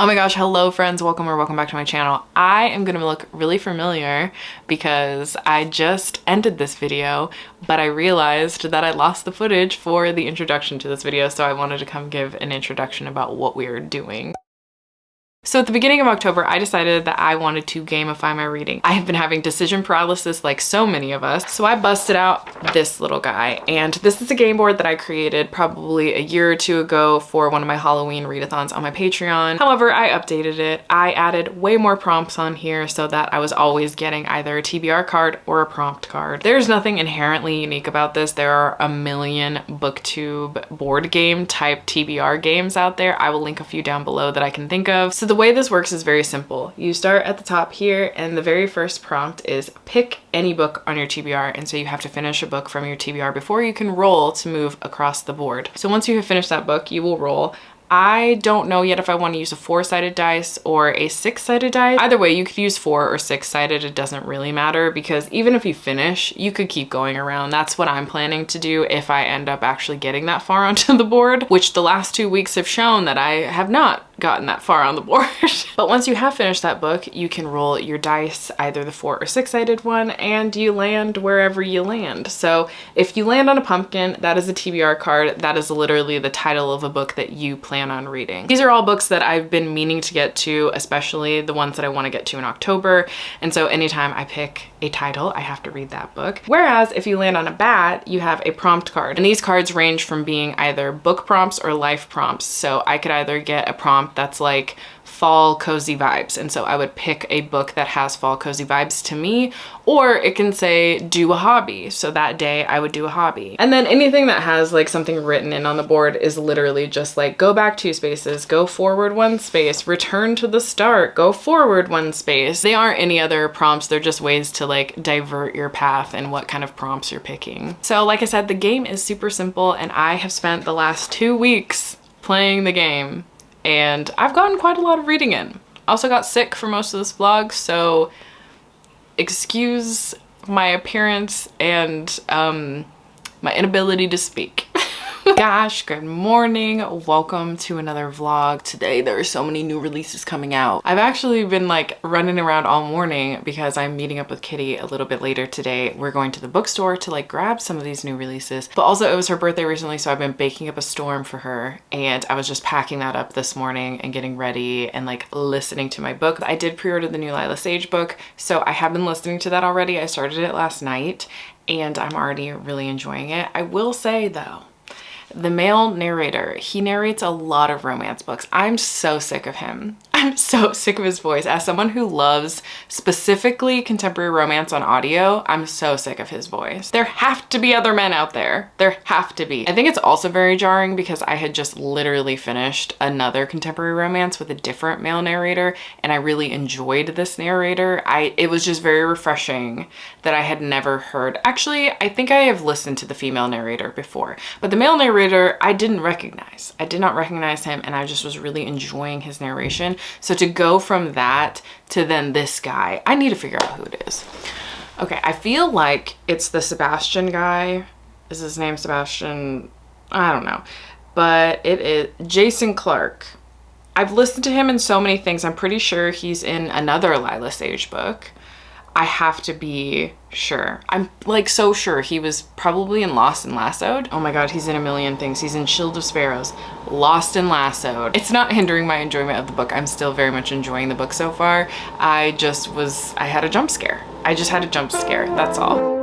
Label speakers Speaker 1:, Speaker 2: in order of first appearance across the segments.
Speaker 1: Oh my gosh, hello friends, welcome back to my channel. I am gonna look really familiar because I just ended this video, but I realized that I lost the footage for the introduction to this video, so I wanted to come give an introduction about what we're doing. So at the beginning of October, I decided that I wanted to gamify my reading. I have been having decision paralysis like so many of us, so I busted out this little guy. And this is a game board that I created probably a year or two ago for one of my Halloween readathons on my Patreon. However, I updated it. I added way more prompts on here so that I was always getting either a TBR card or a prompt card. There's nothing inherently unique about this. There are a million booktube board game type TBR games out there. I will link a few down below that I can think of. So the way this works is very simple. You start at the top here, and the very first prompt is pick any book on your TBR, and so you have to finish a book from your TBR before you can roll to move across the board. So once you have finished that book, you will roll. I don't know yet if I want to use a 4-sided dice or a 6-sided dice. Either way, you could use 4 or 6-sided. It doesn't really matter because even if you finish, you could keep going around. That's what I'm planning to do if I end up actually getting that far onto the board, which the last 2 weeks have shown that I have not gotten that far on the board. But once you have finished that book, you can roll your dice, either the 4 or 6-sided one, and you land wherever you land. So if you land on a pumpkin, that is a TBR card. That is literally the title of a book that you plan on reading. These are all books that I've been meaning to get to, especially the ones that I want to get to in October. And so anytime I pick a title, I have to read that book. Whereas if you land on a bat, you have a prompt card. And these cards range from being either book prompts or life prompts. So I could either get a prompt that's like fall cozy vibes, and so I would pick a book that has fall cozy vibes to me, or it can say do a hobby, so that day I would do a hobby. And then anything that has like something written in on the board is literally just like go back 2 spaces, go forward 1 space, return to the start, go forward 1 space. They aren't any other prompts, they're just ways to like divert your path and what kind of prompts you're picking. So like I said, the game is super simple, and I have spent the last 2 weeks playing the game, and I've gotten quite a lot of reading in. I also got sick for most of this vlog, so excuse my appearance and my inability to speak. Gosh, good morning. Welcome to another vlog. Today there are so many new releases coming out. I've actually been like running around all morning because I'm meeting up with Kitty a little bit later today. We're going to the bookstore to like grab some of these new releases, but also it was her birthday recently, so I've been baking up a storm for her, and I was just packing that up this morning and getting ready and like listening to my book. I did pre-order the new Lila Sage book, so I have been listening to that already. I started it last night and I'm already really enjoying it. I will say though, the male narrator, he narrates a lot of romance books. I'm so sick of him. I'm so sick of his voice. As someone who loves specifically contemporary romance on audio, I'm so sick of his voice. There have to be other men out there. There have to be. I think it's also very jarring because I had just literally finished another contemporary romance with a different male narrator, and I really enjoyed this narrator. It was just very refreshing that I had never heard. Actually, I think I have listened to the female narrator before, but the male narrator I didn't recognize. I did not recognize him, and I just was really enjoying his narration. So to go from that to then this guy, I need to figure out who it is. Okay, I feel like it's the Sebastian guy. Is his name Sebastian? I don't know. But it is Jason Clark. I've listened to him in so many things. I'm pretty sure he's in another Lila Sage book. I have to be sure. I'm like so sure he was probably in Lost and Lassoed. Oh my god, he's in a million things. He's in Shield of Sparrows, Lost and Lassoed. It's not hindering my enjoyment of the book. I'm still very much enjoying the book so far. I had a jump scare. I just had a jump scare, that's all.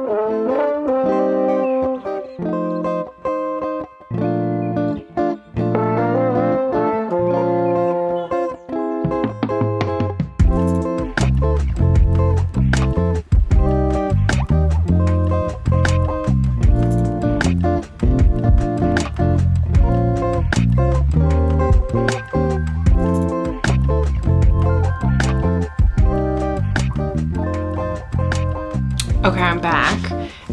Speaker 1: Okay, I'm back,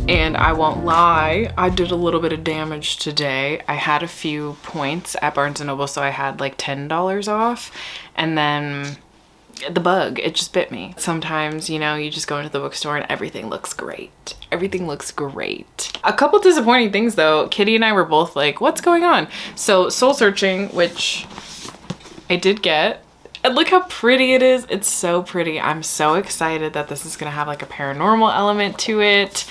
Speaker 1: and I won't lie, I did a little bit of damage today. I had a few points at Barnes & Noble, so I had like $10 off, and then the bug, it just bit me. Sometimes, you know, you just go into the bookstore and everything looks great. Everything looks great. A couple disappointing things though. Kitty and I were both like, what's going on? So Soul Searching, which I did get, And look how pretty it is. It's so pretty. I'm so excited that this is gonna have like a paranormal element to it.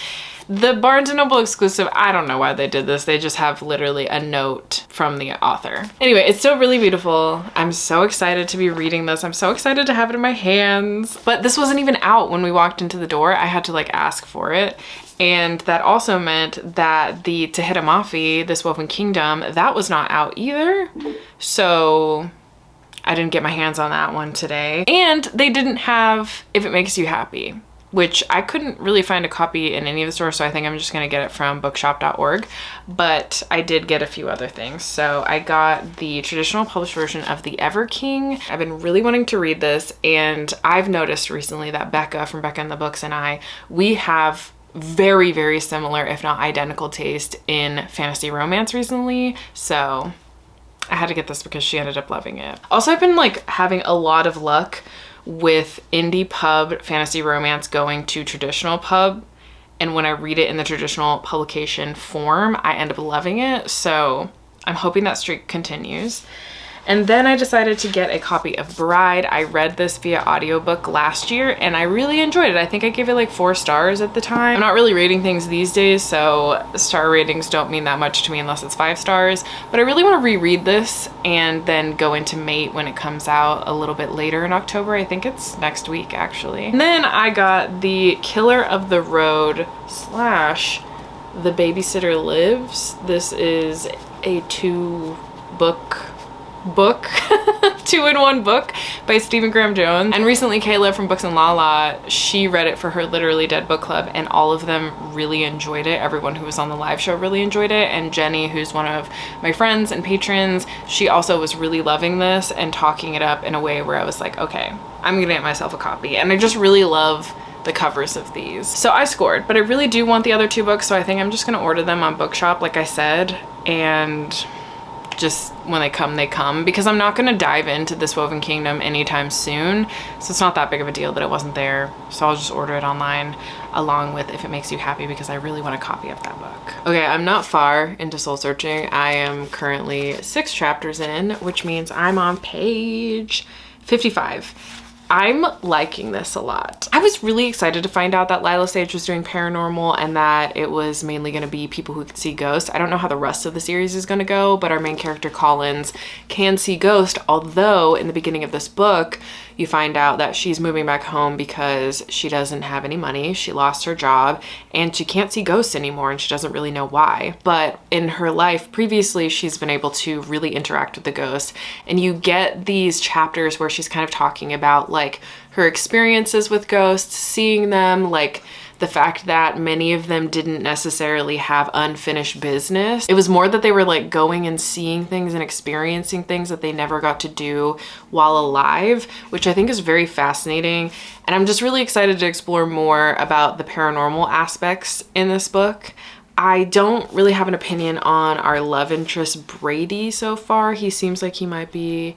Speaker 1: The Barnes & Noble exclusive, I don't know why they did this. They just have literally a note from the author. Anyway, it's still really beautiful. I'm so excited to be reading this. I'm so excited to have it in my hands. But this wasn't even out when we walked into the door. I had to like ask for it. And that also meant that the Tahiti, this Woven Kingdom, that was not out either. So I didn't get my hands on that one today. And they didn't have If It Makes You Happy, which I couldn't really find a copy in any of the stores, so I think I'm just gonna get it from bookshop.org. But I did get a few other things. So I got the traditional published version of The Ever King. I've been really wanting to read this, and I've noticed recently that Becca from Becca and the Books and I, we have very, very similar, if not identical taste in fantasy romance recently. So I had to get this because she ended up loving it. Also, I've been like having a lot of luck with indie pub fantasy romance going to traditional pub, and when I read it in the traditional publication form, I end up loving it. So I'm hoping that streak continues. And then I decided to get a copy of Bride. I read this via audiobook last year and I really enjoyed it. I think I gave it like 4 stars at the time. I'm not really rating things these days, so star ratings don't mean that much to me unless it's 5 stars. But I really want to reread this and then go into Mate when it comes out a little bit later in October. I think it's next week actually. And then I got the Killer of the Road / The Babysitter Lives. This is a 2-in-1 book by Stephen Graham Jones. And recently Kayla from Books and Lala, she read it for her Literally Dead book club, and all of them really enjoyed it. Everyone who was on the live show really enjoyed it. And Jenny, who's one of my friends and patrons, she also was really loving this and talking it up in a way where I was like, okay, I'm gonna get myself a copy. And I just really love the covers of these. So I scored, but I really do want the other 2 books, so I think I'm just gonna order them on Bookshop like I said, and just when they come, because I'm not gonna dive into this Woven Kingdom anytime soon, so it's not that big of a deal that it wasn't there. So I'll just order it online along with If It Makes You Happy, because I really want a copy of that book. Okay, I'm not far into soul searching. I am currently 6 chapters in, which means I'm on page 55. I'm liking this a lot. I was really excited to find out that Lila Sage was doing paranormal and that it was mainly gonna be people who could see ghosts. I don't know how the rest of the series is gonna go, but our main character Collins can see ghosts, although in the beginning of this book, you find out that she's moving back home because she doesn't have any money, she lost her job, and she can't see ghosts anymore, and she doesn't really know why. But in her life previously, she's been able to really interact with the ghosts, and you get these chapters where she's kind of talking about like her experiences with ghosts, seeing them, like the fact that many of them didn't necessarily have unfinished business. It was more that they were like going and seeing things and experiencing things that they never got to do while alive, which I think is very fascinating. And I'm just really excited to explore more about the paranormal aspects in this book. I don't really have an opinion on our love interest Brady so far. He seems like he might be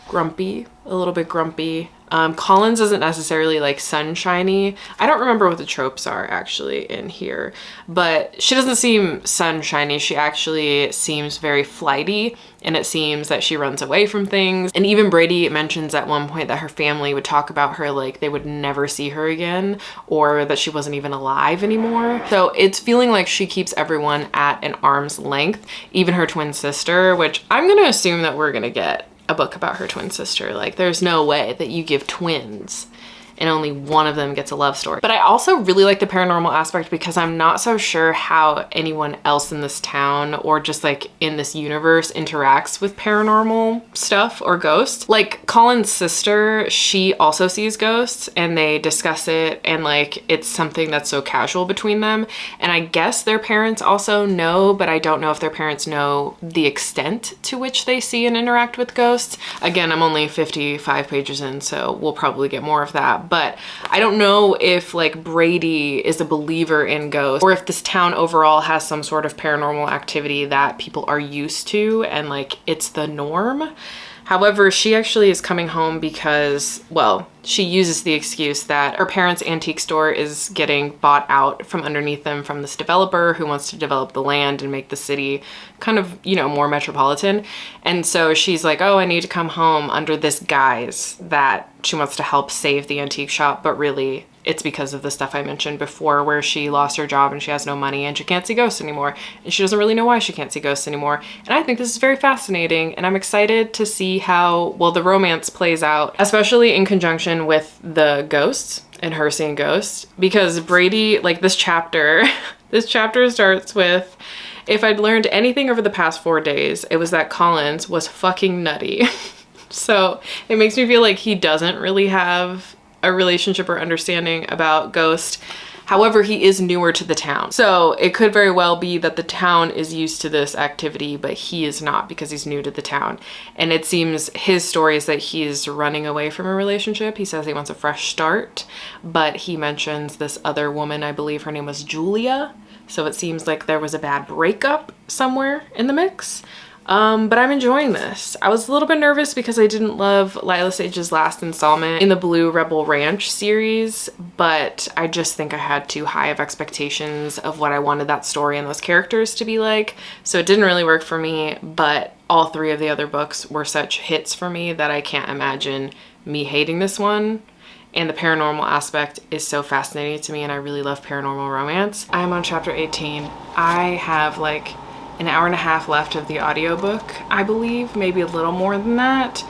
Speaker 1: grumpy, a little bit grumpy. Collins isn't necessarily like sunshiny. I don't remember what the tropes are actually in here, but she doesn't seem sunshiny. She actually seems very flighty, and it seems that she runs away from things. And even Brady mentions at one point that her family would talk about her like they would never see her again, or that she wasn't even alive anymore. So it's feeling like she keeps everyone at an arm's length, even her twin sister, which I'm gonna assume that we're gonna get a book about her twin sister. Like there's no way that you give twins and only one of them gets a love story. But I also really like the paranormal aspect because I'm not so sure how anyone else in this town or just like in this universe interacts with paranormal stuff or ghosts. Like Colin's sister, she also sees ghosts and they discuss it, and like it's something that's so casual between them. And I guess their parents also know, but I don't know if their parents know the extent to which they see and interact with ghosts. Again, I'm only 55 pages in, so we'll probably get more of that. But I don't know if like Brady is a believer in ghosts, or if this town overall has some sort of paranormal activity that people are used to and like it's the norm. However, she actually is coming home because, well, she uses the excuse that her parents' antique store is getting bought out from underneath them from this developer who wants to develop the land and make the city kind of, you know, more metropolitan. And so she's like, oh, I need to come home under this guise that she wants to help save the antique shop, but really it's because of the stuff I mentioned before where she lost her job and she has no money and she can't see ghosts anymore. And she doesn't really know why she can't see ghosts anymore. And I think this is very fascinating and I'm excited to see how, well, the romance plays out, especially in conjunction with the ghosts and her seeing ghosts. Because Brady, like this chapter, this chapter starts with, if I'd learned anything over the past 4 days, it was that Collins was fucking nutty. So it makes me feel like he doesn't really have a relationship or understanding about ghosts. However, he is newer to the town. So it could very well be that the town is used to this activity, but he is not because he's new to the town. And it seems his story is that he's running away from a relationship. He says he wants a fresh start, but he mentions this other woman, I believe her name was Julia. So it seems like there was a bad breakup somewhere in the mix. But I'm enjoying this. I was a little bit nervous because I didn't love Lila Sage's last installment in the Blue Rebel Ranch series, but I just think I had too high of expectations of what I wanted that story and those characters to be like. So it didn't really work for me, but all 3 of the other books were such hits for me that I can't imagine me hating this one. And the paranormal aspect is so fascinating to me and I really love paranormal romance. I'm on chapter 18. I have like an hour and a half left of the audiobook, I believe, maybe a little more than that,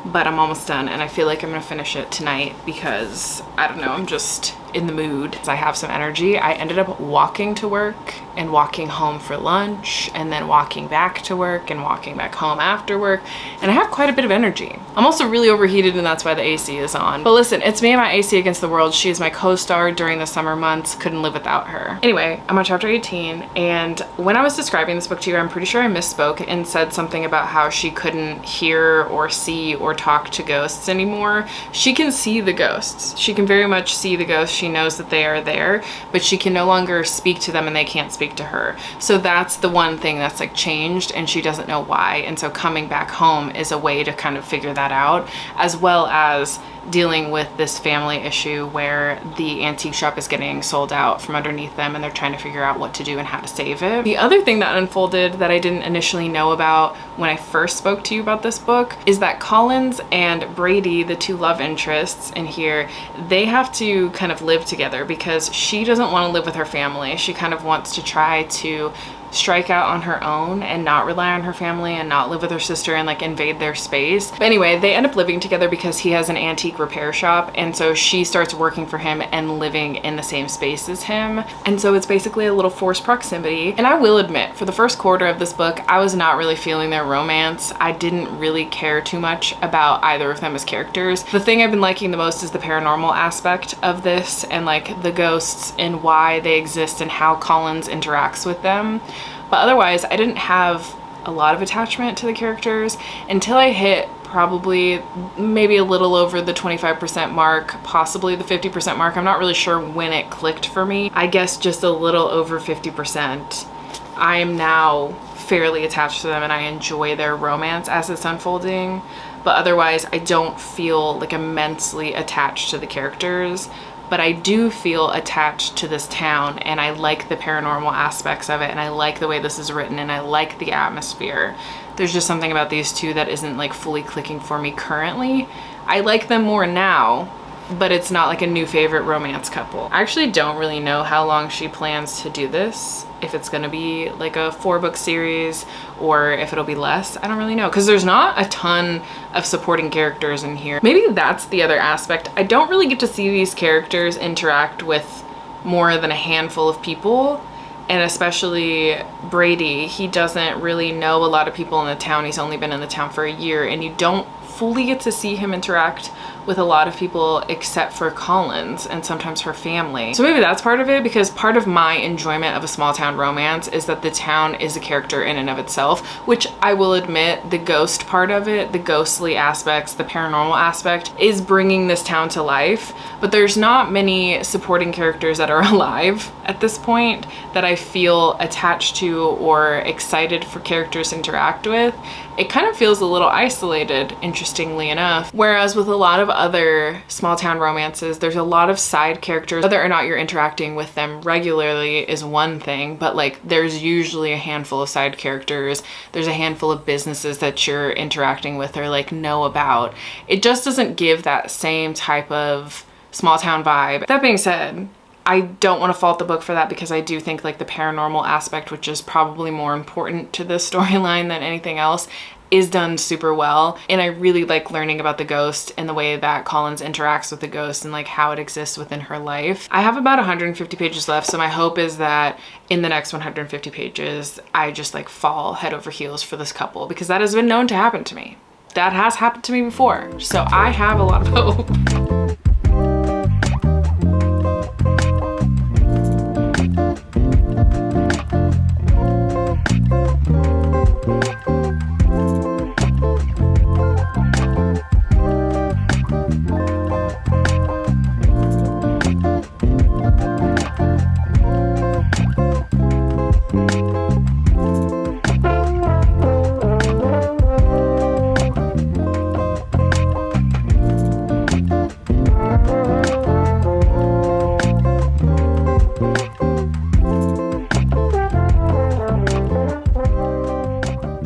Speaker 1: but I'm almost done and I feel like I'm gonna finish it tonight because, I don't know, I'm just in the mood. I have some energy. I ended up walking to work and walking home for lunch and then walking back to work and walking back home after work, and I have quite a bit of energy. I'm also really overheated and that's why the AC is on. But listen, it's me and my AC against the world. She is my co-star during the summer months. Couldn't live without her. Anyway, I'm on chapter 18 and when I was describing this book to you, I'm pretty sure I misspoke and said something about how she couldn't hear or see or talk to ghosts anymore. She can see the ghosts. She can very much see the ghosts. She knows that they are there, but she can no longer speak to them and they can't speak to her. So that's the one thing that's like changed and she doesn't know why. And so coming back home is a way to kind of figure that out, as well as dealing with this family issue where the antique shop is getting sold out from underneath them and they're trying to figure out what to do and how to save it. The other thing that unfolded that I didn't initially know about when I first spoke to you about this book is that Collins and Brady, the 2 love interests in here, they have to kind of live together because she doesn't want to live with her family. She kind of wants to try to strike out on her own and not rely on her family and not live with her sister and like invade their space. But anyway, they end up living together because he has an antique repair shop, and so she starts working for him and living in the same space as him. And so it's basically a little forced proximity. And I will admit, for the first quarter of this book, I was not really feeling their romance. I didn't really care too much about either of them as characters. The thing I've been liking the most is the paranormal aspect of this and like the ghosts and why they exist and how Collins interacts with them. But otherwise, I didn't have a lot of attachment to the characters until I hit probably maybe a little over the 25% mark, possibly the 50% mark. I'm not really sure when it clicked for me. I guess just a little over 50%. I am now fairly attached to them and I enjoy their romance as it's unfolding. But otherwise, I don't feel like immensely attached to the characters. But I do feel attached to this town and I like the paranormal aspects of it and I like the way this is written and I like the atmosphere. There's just something about these 2 that isn't like fully clicking for me currently. I like them more now, but it's not like a new favorite romance couple. I actually don't really know how long she plans to do this. If it's gonna be like a 4-book series or if it'll be less, I don't really know. Because there's not a ton of supporting characters in here. Maybe that's the other aspect. I don't really get to see these characters interact with more than a handful of people. And especially Brady, he doesn't really know a lot of people in the town. He's only been in the town for a year and you don't fully get to see him interact with a lot of people except for Collins and sometimes her family. So maybe that's part of it, because part of my enjoyment of a small town romance is that the town is a character in and of itself, which I will admit the ghost part of it, the ghostly aspects, the paranormal aspect is bringing this town to life, but there's not many supporting characters that are alive at this point that I feel attached to or excited for characters to interact with. it kind of feels a little isolated, interestingly enough. Whereas with a lot of other small town romances, there's a lot of side characters. Whether or not you're interacting with them regularly is one thing, but like there's usually a handful of side characters. There's a handful of businesses that you're interacting with or like know about. It just doesn't give that same type of small town vibe. That being said, I don't want to fault the book for that, because I do think like the paranormal aspect, which is probably more important to this storyline than anything else, is done super well. And I really like learning about the ghost and the way that Collins interacts with the ghost and like how it exists within her life. I have about 150 pages left, so my hope is that in the next 150 pages, I just like fall head over heels for this couple, because that has been known to happen to me. That has happened to me before. So I have a lot of hope.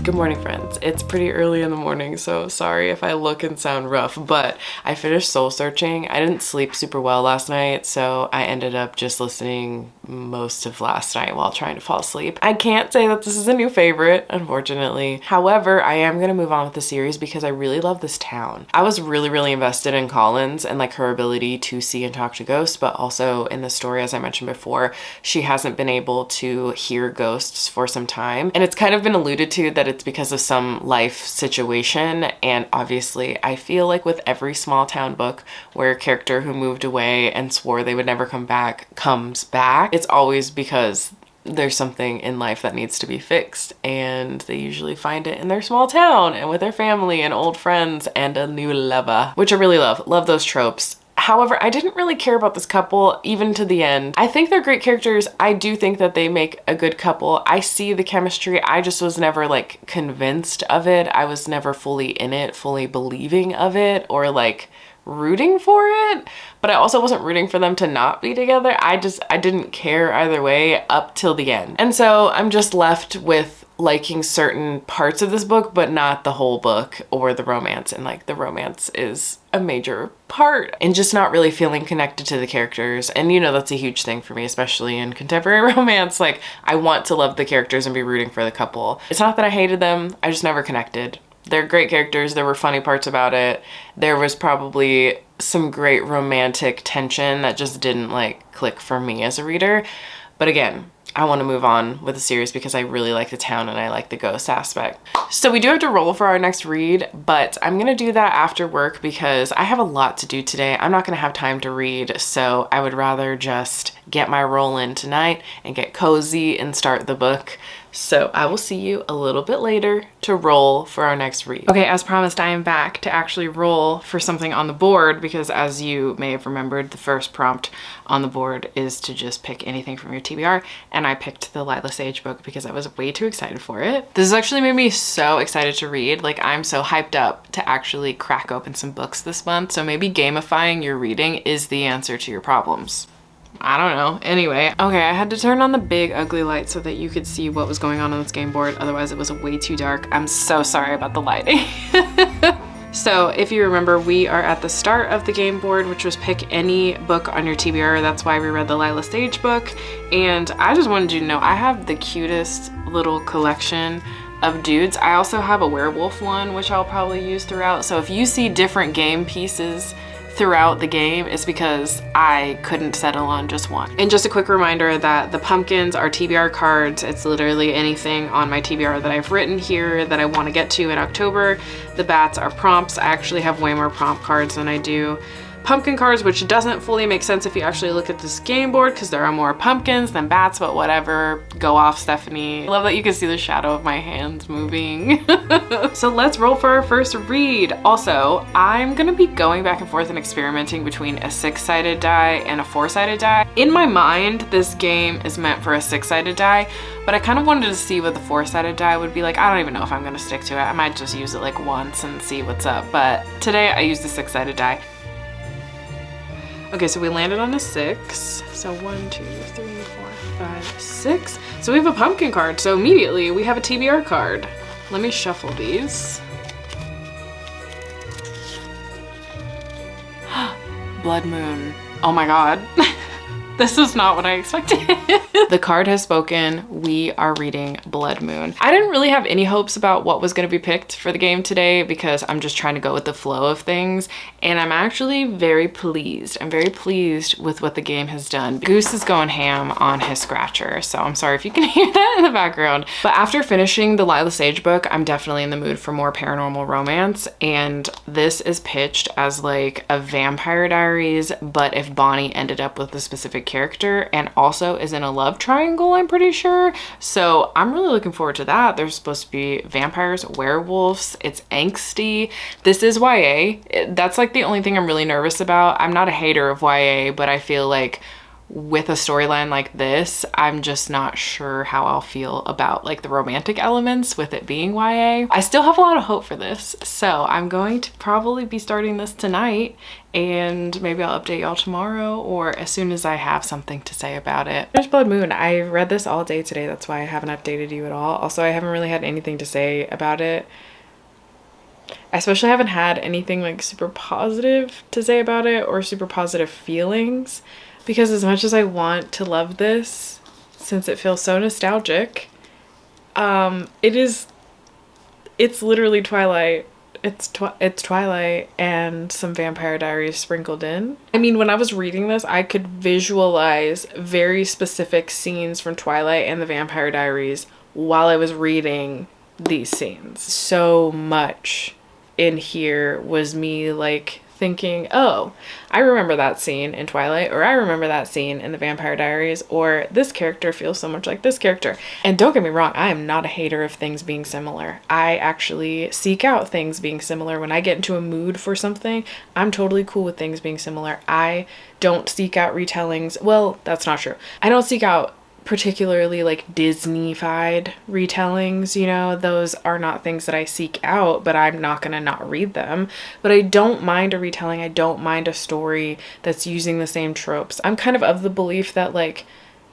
Speaker 1: Good morning, friends. It's pretty early in the morning, so sorry if I look and sound rough, but I finished soul searching. I didn't sleep super well last night, so I ended up just listening most of last night while trying to fall asleep. I can't say that this is a new favorite, unfortunately. However, I am gonna move on with the series because I really love this town. I was really invested in Collins and like her ability to see and talk to ghosts, but also in the story, as I mentioned before, she hasn't been able to hear ghosts for some time. And it's kind of been alluded to that it's because of some life situation. And obviously I feel like with every small town book where a character who moved away and swore they would never come back comes back, it's always because there's something in life that needs to be fixed, and they usually find it in their small town and with their family and old friends and a new lover, which I really love. Love those tropes. However, I didn't really care about this couple even to the end. I think they're great characters. I do think that they make a good couple. I see the chemistry. I just was never like convinced of it. I was never fully in it, fully believing of it, or like rooting for it. But I also wasn't rooting for them to not be together. I didn't care either way up till the end. And so I'm just left with liking certain parts of this book, but not the whole book or the romance. And like the romance is a major part, and just not really feeling connected to the characters. And you know, that's a huge thing for me, especially in contemporary romance. Like I want to love the characters and be rooting for the couple. It's not that I hated them, I just never connected. They're great characters. There were funny parts about it. There was probably some great romantic tension that just didn't like click for me as a reader. But again, I want to move on with the series because I really like the town and I like the ghost aspect. So we do have to roll for our next read, but I'm going to do that after work because I have a lot to do today. I'm not going to have time to read, so I would rather just get my roll in tonight and get cozy and start the book. So I will see you a little bit later to roll for our next read. Okay, as promised, I am back to actually roll for something on the board because, as you may have remembered, the first prompt on the board is to just pick anything from your TBR, and I picked the Lila Sage book because I was way too excited for it. This has actually made me so excited to read. Like, I'm so hyped up to actually crack open some books this month, so maybe gamifying your reading is the answer to your problems. I don't know. Anyway, okay, I had to turn on the big ugly light so that you could see what was going on this game board. Otherwise it was way too dark. I'm so sorry about the lighting. So if you remember, we are at the start of the game board, which was pick any book on your TBR. That's why we read the Lila Sage book. And I just wanted you to know I have the cutest little collection of dudes. I also have a werewolf one, which I'll probably use throughout. So if you see different game pieces throughout the game, it's because I couldn't settle on just one. And just a quick reminder that the pumpkins are TBR cards. It's literally anything on my TBR that I've written here that I want to get to in October. The bats are prompts. I actually have way more prompt cards than I do pumpkin cards, which doesn't fully make sense if you actually look at this game board because there are more pumpkins than bats, but whatever. Go off, Stephanie. I love that you can see the shadow of my hands moving. So let's roll for our first read. Also, I'm gonna be going back and forth and experimenting between a 6-sided die and a 4-sided die. In my mind, this game is meant for a 6-sided die, but I kind of wanted to see what the 4-sided die would be like. I don't even know if I'm gonna stick to it. I might just use it like once and see what's up, but today I used the 6-sided die. Okay, so we landed on a 6. So 1, 2, 3, 4, 5, 6. So we have a pumpkin card. So immediately we have a TBR card. Let me shuffle these. Blood Moon. Oh my God. This is not what I expected. The card has spoken. We are reading Blood Moon. I didn't really have any hopes about what was going to be picked for the game today because I'm just trying to go with the flow of things. And I'm actually very pleased. I'm very pleased with what the game has done. Goose is going ham on his scratcher, so I'm sorry if you can hear that in the background. But after finishing the Lila Sage book, I'm definitely in the mood for more paranormal romance. And this is pitched as like a Vampire Diaries, but if Bonnie ended up with a specific character and also is in a love triangle, I'm pretty sure. So I'm really looking forward to that. There's supposed to be vampires, werewolves, it's angsty. This is YA. That's like the only thing I'm really nervous about. I'm not a hater of YA, but I feel like with a storyline like this, I'm just not sure how I'll feel about like the romantic elements with it being YA. I still have a lot of hope for this, so I'm going to probably be starting this tonight, and maybe I'll update y'all tomorrow or as soon as I have something to say about it. There's Blood Moon. I read this all day today, that's why I haven't updated you at all. Also, I haven't really had anything to say about it. I especially haven't had anything like super positive to say about it or super positive feelings. Because as much as I want to love this, since it feels so nostalgic, it's literally Twilight. It's Twilight and some Vampire Diaries sprinkled in. I mean, when I was reading this, I could visualize very specific scenes from Twilight and the Vampire Diaries while I was reading these scenes. So much in here was me like thinking, oh, I remember that scene in Twilight, or I remember that scene in the Vampire Diaries, or this character feels so much like this character. And don't get me wrong, I am not a hater of things being similar. I actually seek out things being similar. When I get into a mood for something, I'm totally cool with things being similar. I don't seek out retellings. Well, that's not true. I don't seek out particularly like Disney-fied retellings, you know, those are not things that I seek out, but I'm not gonna not read them. But I don't mind a retelling. I don't mind a story that's using the same tropes. I'm kind of the belief that like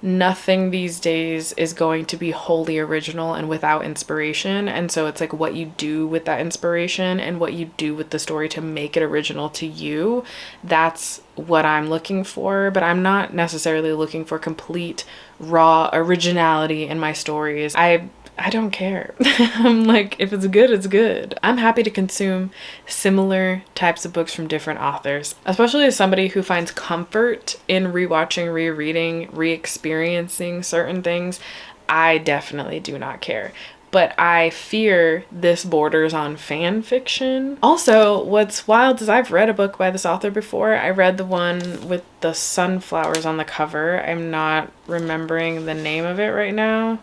Speaker 1: nothing these days is going to be wholly original and without inspiration. And so it's like what you do with that inspiration and what you do with the story to make it original to you. That's what I'm looking for, but I'm not necessarily looking for complete raw originality in my stories. I don't care. I'm like, if it's good, it's good. I'm happy to consume similar types of books from different authors, especially as somebody who finds comfort in rewatching, rereading, re-experiencing certain things. I definitely do not care. But I fear this borders on fan fiction. Also, what's wild is I've read a book by this author before. I read the one with the sunflowers on the cover. I'm not remembering the name of it right now.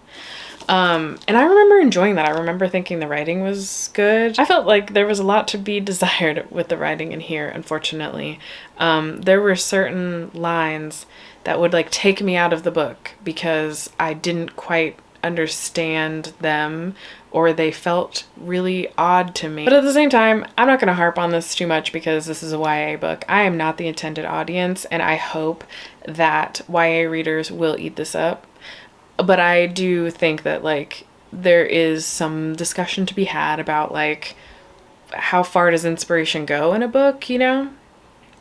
Speaker 1: And I remember enjoying that. I remember thinking the writing was good. I felt like there was a lot to be desired with the writing in here, unfortunately. There were certain lines that would like take me out of the book because I didn't quite understand them, or they felt really odd to me. But at the same time, I'm not going to harp on this too much because this is a YA book. I am not the intended audience, and I hope that YA readers will eat this up. But I do think that like there is some discussion to be had about like how far does inspiration go in a book, you know?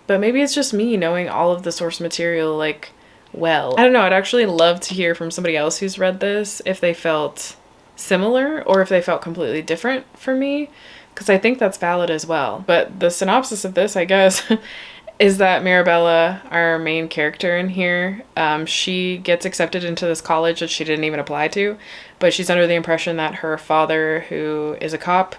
Speaker 1: But maybe it's just me knowing all of the source material like well. I don't know, I'd actually love to hear from somebody else who's read this if they felt similar or if they felt completely different for me, because I think that's valid as well. But the synopsis of this, I guess, is that Mirabella, our main character in here, she gets accepted into this college that she didn't even apply to, but she's under the impression that her father, who is a cop,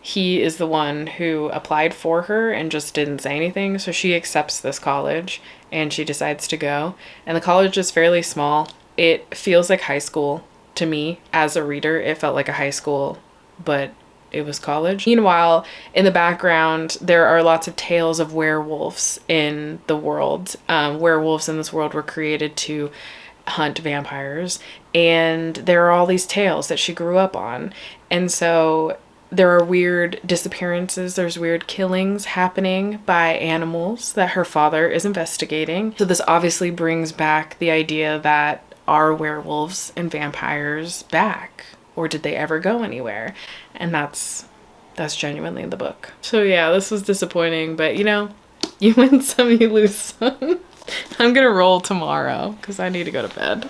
Speaker 1: he is the one who applied for her and just didn't say anything. So she accepts this college and she decides to go. And the college is fairly small. It feels like high school to me. As a reader, it felt like a high school, but it was college. Meanwhile, in the background, there are lots of tales of werewolves in the world. Werewolves in this world were created to hunt vampires, and there are all these tales that she grew up on. And so there are weird disappearances, there's weird killings happening by animals that her father is investigating. So this obviously brings back the idea that, are werewolves and vampires back, or did they ever go anywhere? And that's genuinely in the book. So yeah, this was disappointing, but you know, you win some, you lose some. I'm gonna roll tomorrow because I need to go to bed.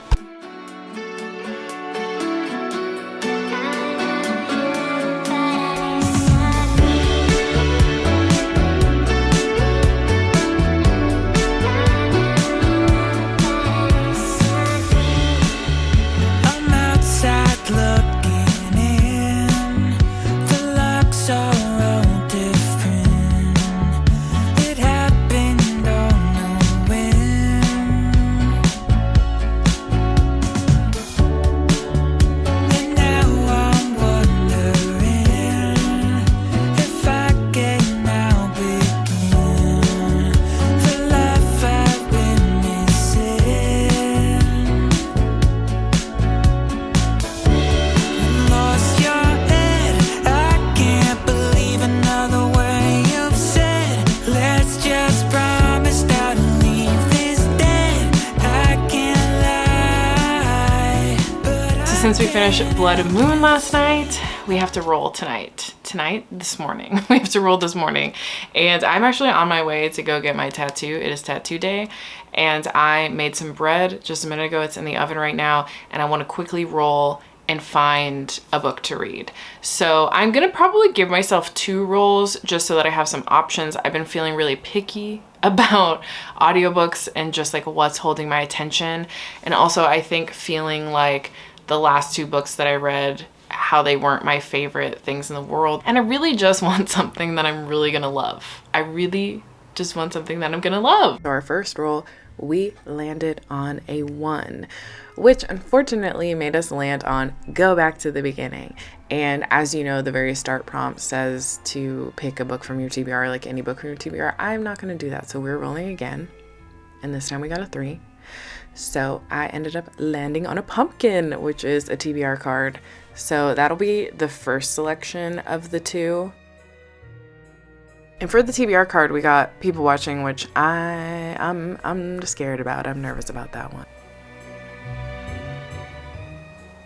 Speaker 1: Since we finished Blood and Moon last night, we have to roll this morning. We have to roll this morning. And I'm actually on my way to go get my tattoo. It is tattoo day. And I made some bread just a minute ago. It's in the oven right now. And I want to quickly roll and find a book to read. So I'm gonna probably give myself 2 rolls just so that I have some options. I've been feeling really picky about audiobooks and just like what's holding my attention. And also I think feeling like the last 2 books that I read, how they weren't my favorite things in the world. And I really just want something that I'm really gonna love. I really just want something that I'm gonna love. So our first roll, we landed on a 1, which unfortunately made us land on go back to the beginning. And as you know, the very start prompt says to pick a book from your TBR, like any book from your TBR. I'm not gonna do that. So we're rolling again. And this time we got a 3. So I ended up landing on a pumpkin, which is a TBR card. So that'll be the first selection of the 2. And for the TBR card, we got People Watching, which I'm scared about. I'm nervous about that one.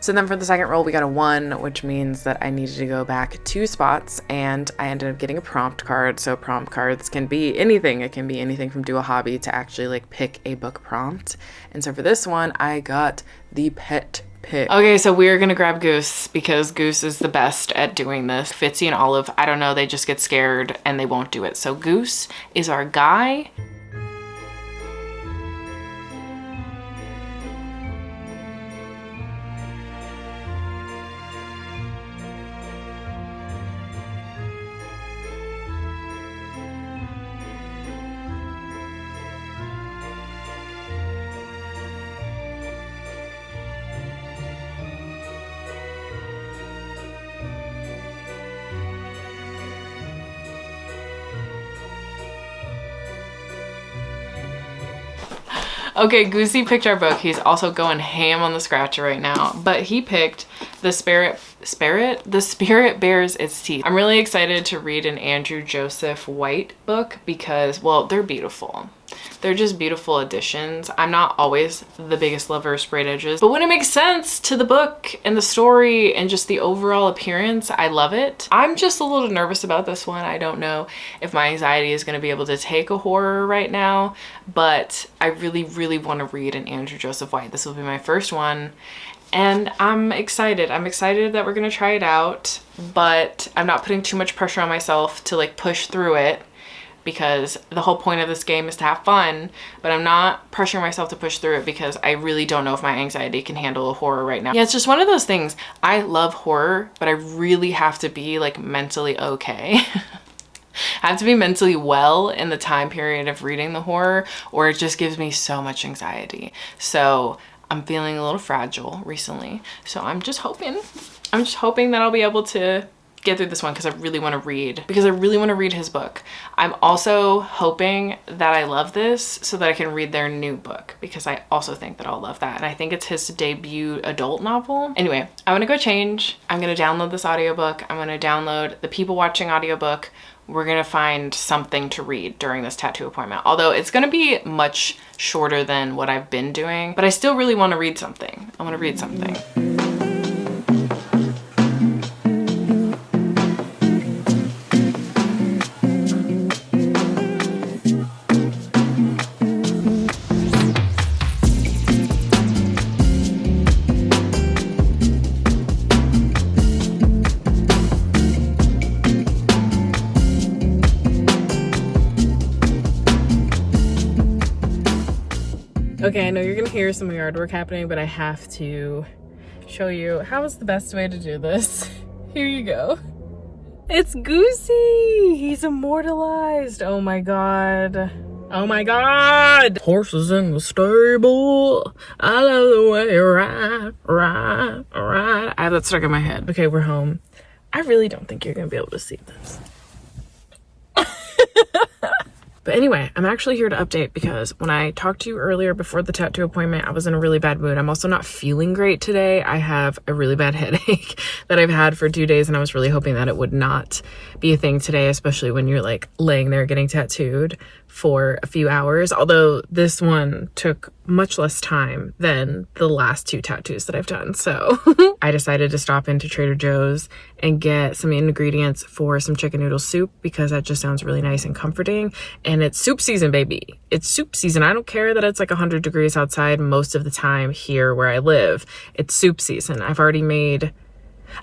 Speaker 1: So then for the second roll, we got a 1, which means that I needed to go back 2 spots, and I ended up getting a prompt card. So prompt cards can be anything. It can be anything from do a hobby to actually like pick a book prompt. And so for this one, I got the pet pick. Okay, so we're gonna grab Goose because Goose is the best at doing this. Fitzy and Olive, I don't know, they just get scared and they won't do it. So Goose is our guy. Okay, Goosey picked our book. He's also going ham on the scratcher right now, but he picked The Spirit Bears Its Teeth. I'm really excited to read an Andrew Joseph White book because, well, they're beautiful. They're just beautiful additions. I'm not always the biggest lover of sprayed edges, but when it makes sense to the book and the story and just the overall appearance, I love it. I'm just a little nervous about this one. I don't know if my anxiety is going to be able to take a horror right now, but I really, really want to read an Andrew Joseph White. This will be my first one. And I'm excited. I'm excited that we're going to try it out, but I'm not putting too much pressure on myself to like push through it, because the whole point of this game is to have fun, but I'm not pressuring myself to push through it because I really don't know if my anxiety can handle horror right now. Yeah, it's just one of those things. I love horror, but I really have to be like mentally okay. I have to be mentally well in the time period of reading the horror, or it just gives me so much anxiety. So I'm feeling a little fragile recently. So I'm just hoping that I'll be able to get through this one because I really want to read, his book. I'm also hoping that I love this so that I can read their new book, because I also think that I'll love that. And I think it's his debut adult novel. Anyway, I'm gonna go change. I'm gonna download this audiobook. I'm gonna download the People Watching audiobook. We're gonna find something to read during this tattoo appointment. Although it's gonna be much shorter than what I've been doing, but I still really wanna read something. I wanna read something. Okay, I know you're gonna hear some yard work happening, but I have to show you how is the best way to do this. Here you go. It's Goosey! He's immortalized! Oh my god. Oh my god! Horses in the stable. I love the way you ride. I have that stuck in my head. Okay, we're home. I really don't think you're gonna be able to see this. But anyway, I'm actually here to update because when I talked to you earlier before the tattoo appointment, I was in a really bad mood. I'm also not feeling great today. I have a really bad headache that I've had for 2 days, and I was really hoping that it would not be a thing today, especially when you're like laying there getting tattooed for a few hours. Although this one took much less time than the last 2 tattoos that I've done. So I decided to stop into Trader Joe's and get some ingredients for some chicken noodle soup because that just sounds really nice and comforting. And it's soup season, baby. It's soup season. I don't care that it's like 100 degrees outside most of the time here where I live. It's soup season. I've only made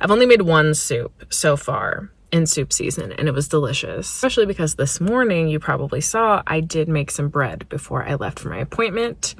Speaker 1: 1 soup so far in soup season, and it was delicious, especially because this morning, you probably saw, I did make some bread before I left for my appointment,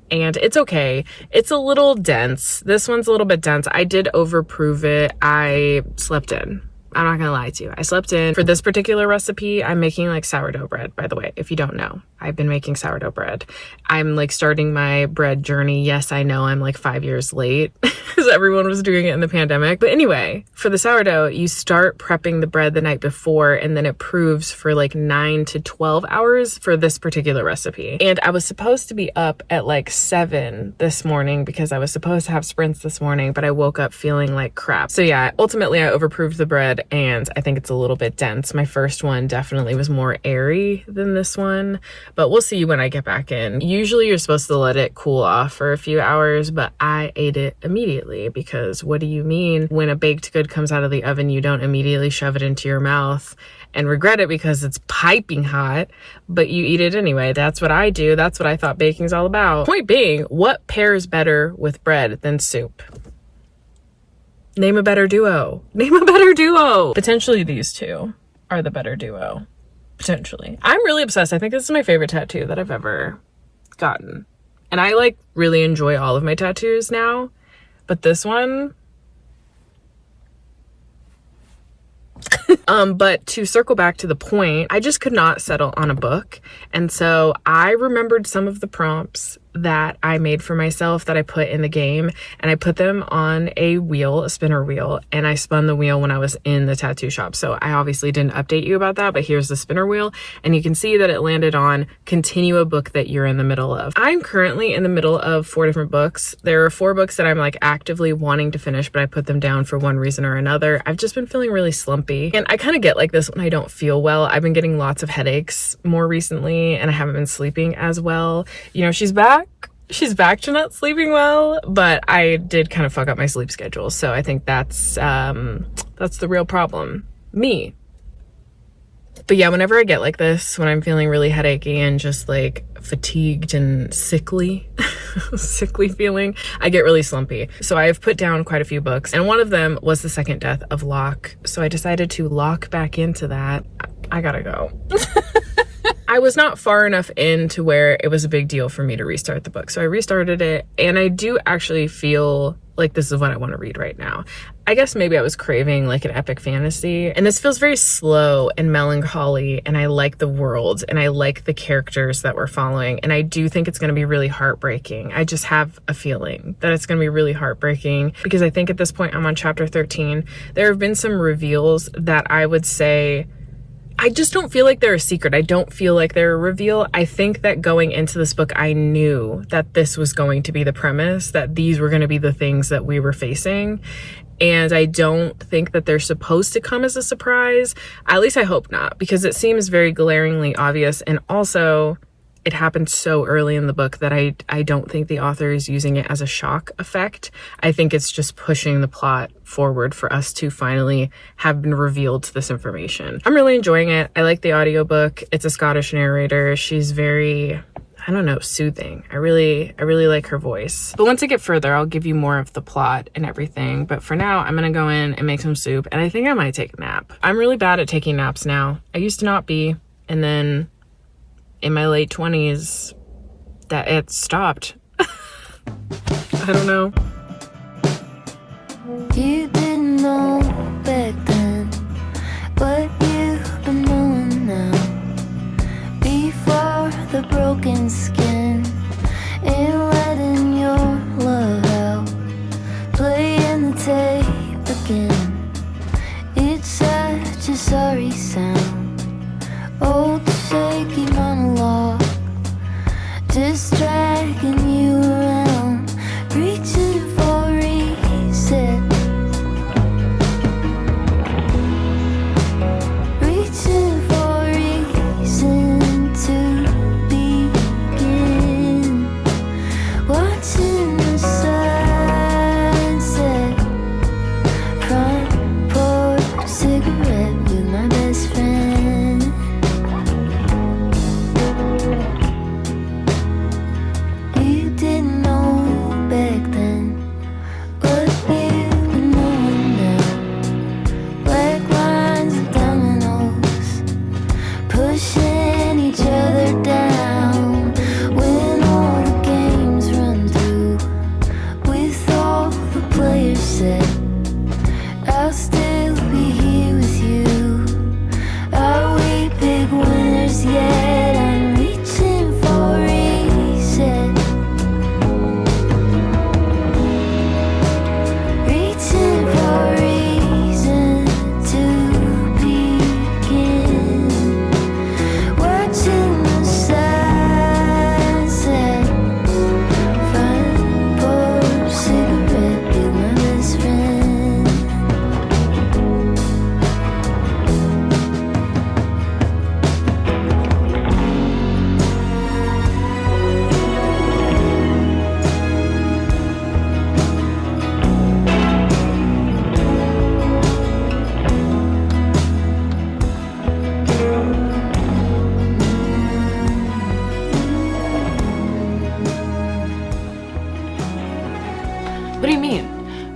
Speaker 1: and it's okay. It's a little dense. This one's a little bit dense. I did overprove it. I slept in. I'm not gonna lie to you. I slept in. For this particular recipe, I'm making like sourdough bread, by the way, if you don't know. I've been making sourdough bread. I'm like starting my bread journey. Yes, I know I'm like 5 years late because everyone was doing it in the pandemic. But anyway, for the sourdough, you start prepping the bread the night before, and then it proves for like 9 to 12 hours for this particular recipe. And I was supposed to be up at like 7 this morning because I was supposed to have sprints this morning, but I woke up feeling like crap. So yeah, ultimately I overproved the bread, and I think it's a little bit dense. My first one definitely was more airy than this one, but we'll see when I get back in. Usually you're supposed to let it cool off for a few hours, but I ate it immediately because what do you mean when a baked good comes out of the oven, you don't immediately shove it into your mouth and regret it because it's piping hot, but you eat it anyway. That's what I do. That's what I thought baking's all about. Point being, what pairs better with bread than soup? Name a better duo. Name a better duo. Potentially these two are the better duo. Potentially. I'm really obsessed. I think this is my favorite tattoo that I've ever gotten. And I like really enjoy all of my tattoos now, but this one, but to circle back to the point, I just could not settle on a book. And so I remembered some of the prompts that I made for myself that I put in the game, and I put them on a wheel, a spinner wheel, and I spun the wheel when I was in the tattoo shop. So I obviously didn't update you about that, but here's the spinner wheel, and you can see that it landed on continue a book that you're in the middle of. I'm currently in the middle of 4 different books. There are 4 books that I'm like actively wanting to finish, but I put them down for one reason or another. I've just been feeling really slumpy, and I kind of get like this when I don't feel well. I've been getting lots of headaches more recently, and I haven't been sleeping as well. You know, she's back to not sleeping well, but I did kind of fuck up my sleep schedule. So I think that's the real problem. Me. But yeah, whenever I get like this, when I'm feeling really headachy and just like fatigued and sickly, sickly feeling, I get really slumpy. So I've put down quite a few books, and one of them was The Second Death of Loc'D. So I decided to lock back into that. I gotta go. I was not far enough into where it was a big deal for me to restart the book. So I restarted it, and I do actually feel like this is what I want to read right now. I guess maybe I was craving like an epic fantasy, and this feels very slow and melancholy, and I like the world and I like the characters that we're following, and I do think it's going to be really heartbreaking. I just have a feeling that it's going to be really heartbreaking because I think at this point I'm on chapter 13. There have been some reveals that I would say I just don't feel like they're a secret. I don't feel like they're a reveal. I think that going into this book, I knew that this was going to be the premise, that these were going to be the things that we were facing. And I don't think that they're supposed to come as a surprise. At least I hope not, because it seems very glaringly obvious. And also, it happened so early in the book that I don't think the author is using it as a shock effect. I think it's just pushing the plot forward for us to finally have been revealed to this information. I'm really enjoying it. I like the audiobook. It's a Scottish narrator. She's very, I don't know, soothing. I really like her voice. But once I get further, I'll give you more of the plot and everything. But for now, I'm gonna go in and make some soup, and I think I might take a nap. I'm really bad at taking naps now. I used to not be, and then in my late 20s, that it stopped. I don't know.
Speaker 2: You didn't know back then what you've been knowing now. Before the broken skin and letting your love out, playing the tape again. It's such a sorry sound. Old shaky monologue, just dragging you around, reaching for reset, reaching for reason to begin, watching the sunset, front porch cigarette with my best friend.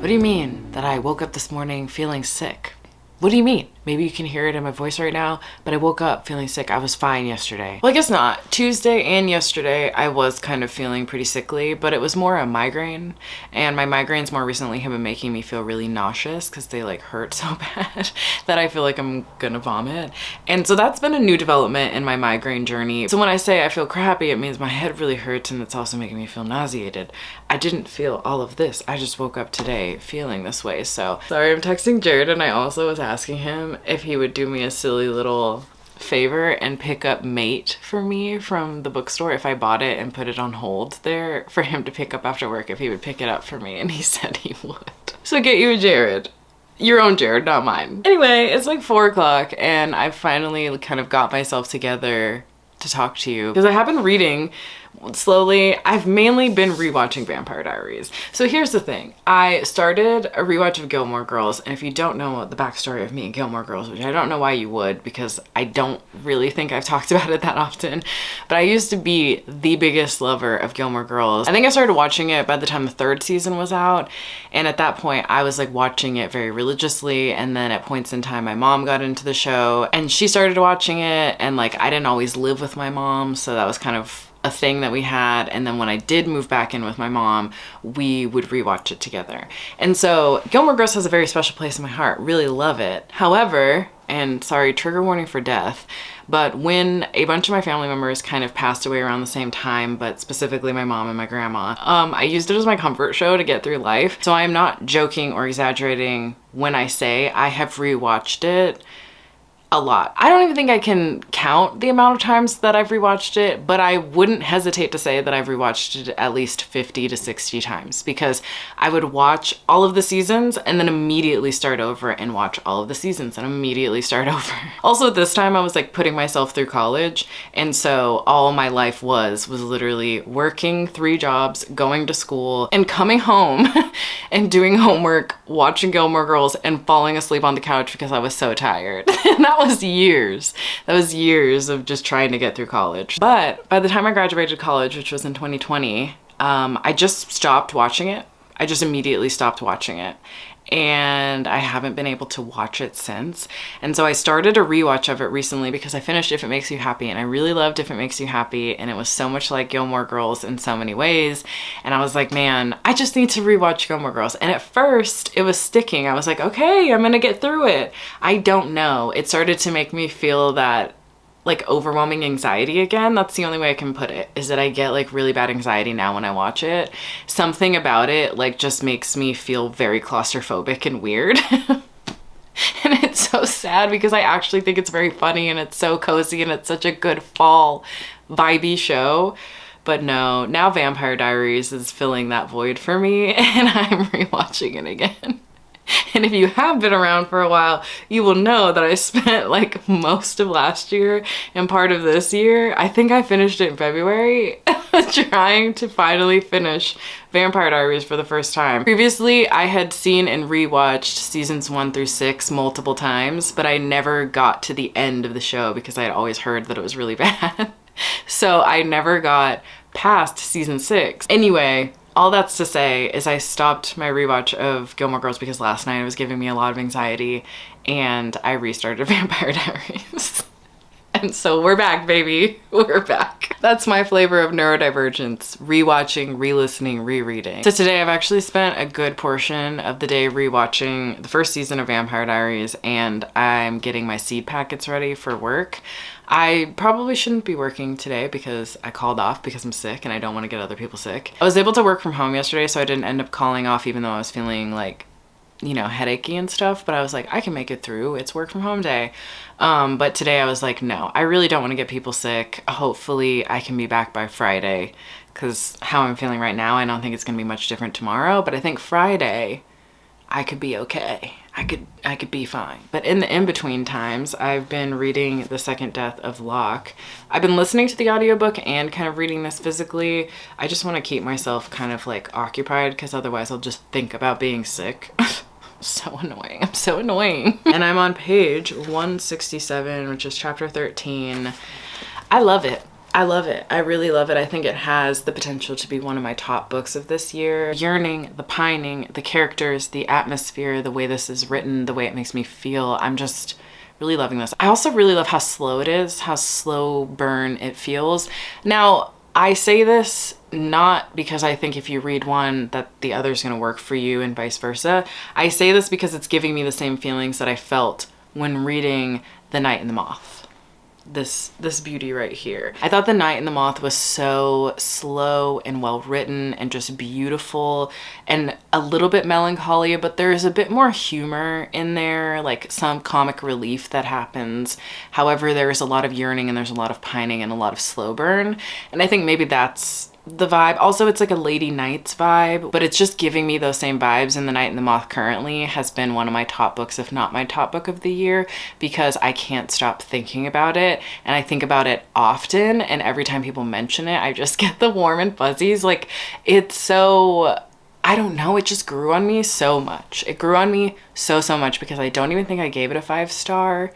Speaker 1: What do you mean that I woke up this morning feeling sick? What do you mean? Maybe you can hear it in my voice right now, but I woke up feeling sick. I was fine yesterday. Well, I guess not. Tuesday and yesterday, I was kind of feeling pretty sickly, but it was more a migraine. And my migraines more recently have been making me feel really nauseous because they like hurt so bad that I feel like I'm gonna vomit. And so that's been a new development in my migraine journey. So when I say I feel crappy, it means my head really hurts and it's also making me feel nauseated. I didn't feel all of this. I just woke up today feeling this way. So sorry, I'm texting Jared, and I also was asking him if he would do me a silly little favor and pick up Mate for me from the bookstore if I bought it and put it on hold there for him to pick up after work, if he would pick it up for me, and he said he would. So get you a Jared. Your own Jared, not mine. Anyway, it's like 4 o'clock and I finally kind of got myself together to talk to you because I have been reading slowly. I've mainly been rewatching Vampire Diaries. So here's the thing. I started a rewatch of Gilmore Girls, and if you don't know the backstory of me and Gilmore Girls, which I don't know why you would, because I don't really think I've talked about it that often, but I used to be the biggest lover of Gilmore Girls. I think I started watching it by the time the 3rd season was out, and at that point I was like watching it very religiously, and then at points in time my mom got into the show and she started watching it, and like I didn't always live with my mom, so that was kind of a thing that we had. And then when I did move back in with my mom, we would rewatch it together. And so Gilmore Girls has a very special place in my heart. Really love it. However, and sorry, trigger warning for death, but when a bunch of my family members kind of passed away around the same time, but specifically my mom and my grandma, I used it as my comfort show to get through life. So I am not joking or exaggerating when I say I have rewatched it a lot. I don't even think I can count the amount of times that I've rewatched it, but I wouldn't hesitate to say that I've rewatched it at least 50 to 60 times, because I would watch all of the seasons and then immediately start over and watch all of the seasons and immediately start over. Also at this time I was like putting myself through college, and so all my life was literally working 3 jobs, going to school, and coming home and doing homework, watching Gilmore Girls, and falling asleep on the couch because I was so tired. And that was years. That was years of just trying to get through college. But by the time I graduated college, which was in 2020, I just stopped watching it. I just immediately stopped watching it. And I haven't been able to watch it since. And so I started a rewatch of it recently because I finished If It Makes You Happy, and I really loved If It Makes You Happy, and it was so much like Gilmore Girls in so many ways. And I was like, man, I just need to rewatch Gilmore Girls. And at first it was sticking. I was like, okay, I'm gonna get through it. I don't know. It started to make me feel that like overwhelming anxiety again. That's the only way I can put it, is that I get like really bad anxiety now when I watch it. Something about it like just makes me feel very claustrophobic and weird. And it's so sad because I actually think it's very funny and it's so cozy and it's such a good fall vibey show. But no, now Vampire Diaries is filling that void for me, and I'm rewatching it again. And if you have been around for a while, you will know that I spent like most of last year and part of this year, I think I finished it in February, trying to finally finish Vampire Diaries for the first time. Previously, I had seen and rewatched seasons 1 through 6 multiple times, but I never got to the end of the show because I had always heard that it was really bad. So I never got past season 6. Anyway, all that's to say is I stopped my rewatch of Gilmore Girls because last night it was giving me a lot of anxiety, and I restarted Vampire Diaries. And so we're back, baby. We're back. That's my flavor of neurodivergence: rewatching, re-listening, rereading. So today I've actually spent a good portion of the day rewatching the first season of Vampire Diaries, and I'm getting my seed packets ready for work. I probably shouldn't be working today because I called off because I'm sick and I don't want to get other people sick. I was able to work from home yesterday, so I didn't end up calling off even though I was feeling like, you know, headachy and stuff, but I was like, I can make it through. It's work from home day. But today I was like, no, I really don't want to get people sick. Hopefully I can be back by Friday, because how I'm feeling right now, I don't think it's going to be much different tomorrow, but I think Friday I could be okay. I could be fine. But in the in-between times, I've been reading The Second Death of Loc'D. I've been listening to the audiobook and kind of reading this physically. I just want to keep myself kind of like occupied, because otherwise I'll just think about being sick. So annoying. I'm so annoying. And I'm on page 167, which is chapter 13. I love it. I love it. I really love it. I think it has the potential to be one of my top books of this year. Yearning, the pining, the characters, the atmosphere, the way this is written, the way it makes me feel. I'm just really loving this. I also really love how slow it is, how slow burn it feels. Now, I say this not because I think if you read one that the other's gonna work for you and vice versa. I say this because it's giving me the same feelings that I felt when reading The Night and the Moth. This beauty right here. I thought The Night and the Moth was so slow and well written and just beautiful and a little bit melancholy, but there's a bit more humor in there, like some comic relief that happens. However, there's a lot of yearning and there's a lot of pining and a lot of slow burn. And I think maybe that's the vibe. Also, it's like a Lady Knights vibe, but it's just giving me those same vibes. And The Night and the Moth currently has been one of my top books, if not my top book of the year, because I can't stop thinking about it. And I think about it often, and every time people mention it, I just get the warm and fuzzies. Like, it's so, I don't know, it just grew on me so much. It grew on me so much because I don't even think I gave it a 5-star.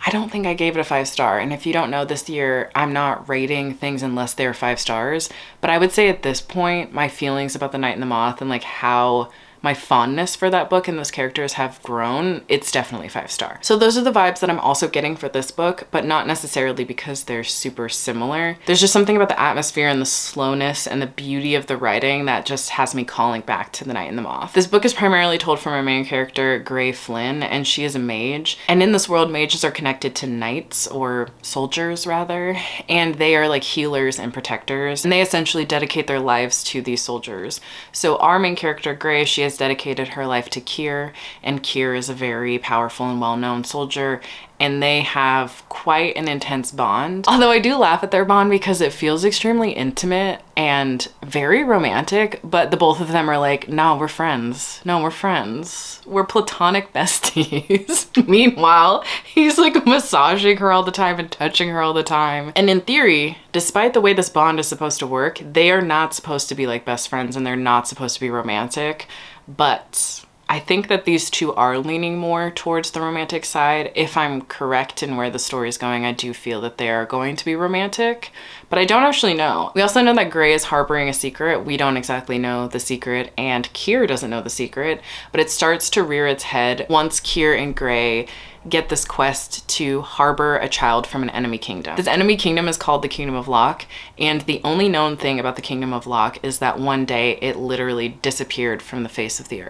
Speaker 1: I don't think I gave it a 5-star. And if you don't know, this year I'm not rating things unless they're 5 stars. But I would say at this point, my feelings about The Night and the Moth and like how my fondness for that book and those characters have grown, it's definitely 5-star. So those are the vibes that I'm also getting for this book, but not necessarily because they're super similar. There's just something about the atmosphere and the slowness and the beauty of the writing that just has me calling back to The Night and the Moth. This book is primarily told from our main character, Gray Flynn, and she is a mage. And in this world, mages are connected to knights, or soldiers rather, and they are like healers and protectors, and they essentially dedicate their lives to these soldiers. So our main character, Gray, she has dedicated her life to Kier, and Kier is a very powerful and well-known soldier, and they have quite an intense bond. Although I do laugh at their bond because it feels extremely intimate and very romantic, but the both of them are like, no, we're friends. No, we're friends. We're platonic besties. Meanwhile, he's like massaging her all the time and touching her all the time. And in theory, despite the way this bond is supposed to work, they are not supposed to be like best friends, and they're not supposed to be romantic. But I think that these two are leaning more towards the romantic side. If I'm correct in where the story is going, I do feel that they are going to be romantic, but I don't actually know. We also know that Gray is harboring a secret. We don't exactly know the secret, and Kier doesn't know the secret, but it starts to rear its head once Kier and Gray get this quest to harbor a child from an enemy kingdom. This enemy kingdom is called the Kingdom of Loc'D, and the only known thing about the Kingdom of Loc'D is that one day it literally disappeared from the face of the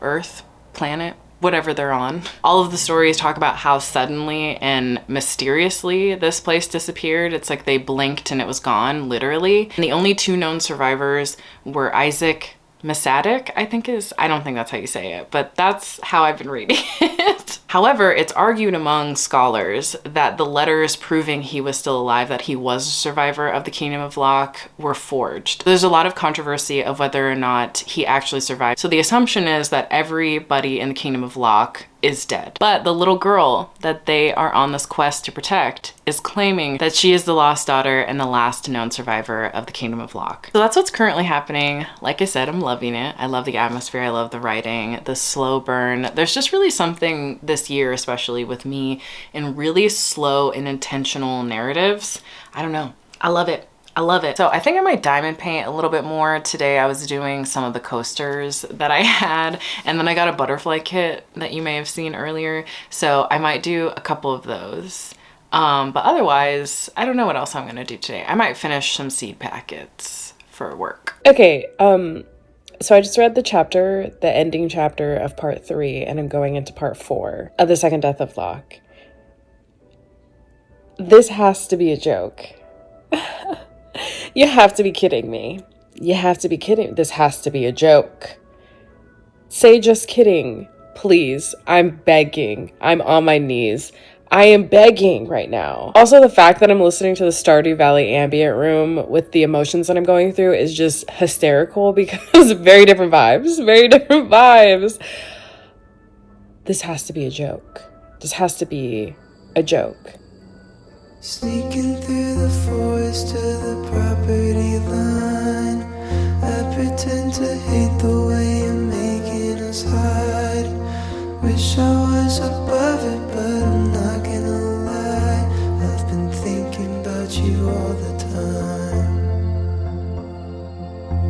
Speaker 1: earth, planet, whatever they're on. All of the stories talk about how suddenly and mysteriously this place disappeared. It's like they blinked and it was gone, literally. And the only 2 known survivors were Isaac Masadik, I think is, I don't think that's how you say it, but that's how I've been reading it. However, it's argued among scholars that the letters proving he was still alive, that he was a survivor of the Kingdom of Loc'D, were forged. There's a lot of controversy of whether or not he actually survived. So the assumption is that everybody in the Kingdom of Loc'D is dead. But the little girl that they are on this quest to protect is claiming that she is the lost daughter and the last known survivor of the Kingdom of Loc'D. So that's what's currently happening. Like I said, I'm loving it. I love the atmosphere. I love the writing, the slow burn. There's just really something this year, especially with me, in really slow and intentional narratives. I don't know. I love it. I love it. So I think I might diamond paint a little bit more. Today I was doing some of the coasters that I had, and then I got a butterfly kit that you may have seen earlier. So I might do a couple of those. But otherwise, I don't know what else I'm gonna do today. I might finish some seed packets for work.
Speaker 3: Okay, so I just read the ending chapter of part 3, and I'm going into part 4 of The Second Death of Loc'D. This has to be a joke. You have to be kidding me. You have to be kidding. This has to be a joke. Say just kidding, please. I'm begging. I'm on my knees. I am begging right now. Also, the fact that I'm listening to the Stardew Valley ambient room with the emotions that I'm going through is just hysterical because very different vibes. Very different vibes. This has to be a joke. This has to be a joke.
Speaker 4: Sneaking through the forest to the property line, I pretend to hate the way you're making us hide. Wish I was above it, but I'm not gonna lie. I've been thinking about you all the time.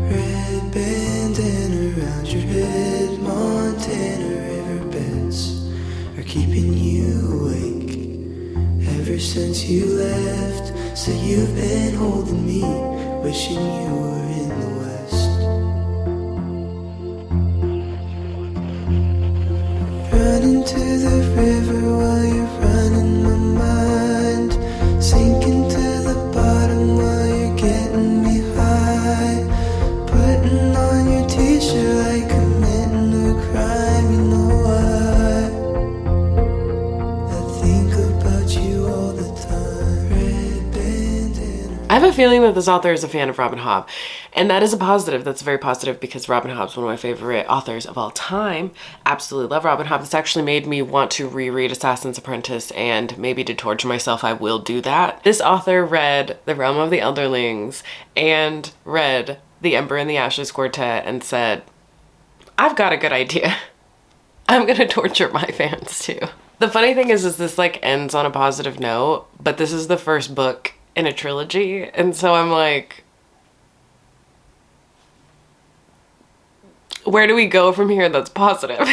Speaker 4: Red bandana around your head, Montana riverbeds are keeping you awake. Ever since you left, so you've been holding me, wishing you were in the West. Running to the river while you're running my mind, sinking to the bottom while you're getting me high, putting on your t-shirt like committing a crime, you know why? I think about you all the time. Red bandana
Speaker 1: I have a feeling that this author is a fan of Robin Hobb, and that is a positive. That's very positive because Robin Hobb's one of my favorite authors of all time. Absolutely love Robin Hobb. It's actually made me want to reread Assassin's Apprentice, and maybe to torture myself, I will do that. This author read The Realm of the Elderlings and read The Ember and the Ashes Quartet and said, I've got a good idea. I'm gonna torture my fans too. The funny thing is this like ends on a positive note, but this is the first book in a trilogy, and so I'm like, where do we go from here that's positive?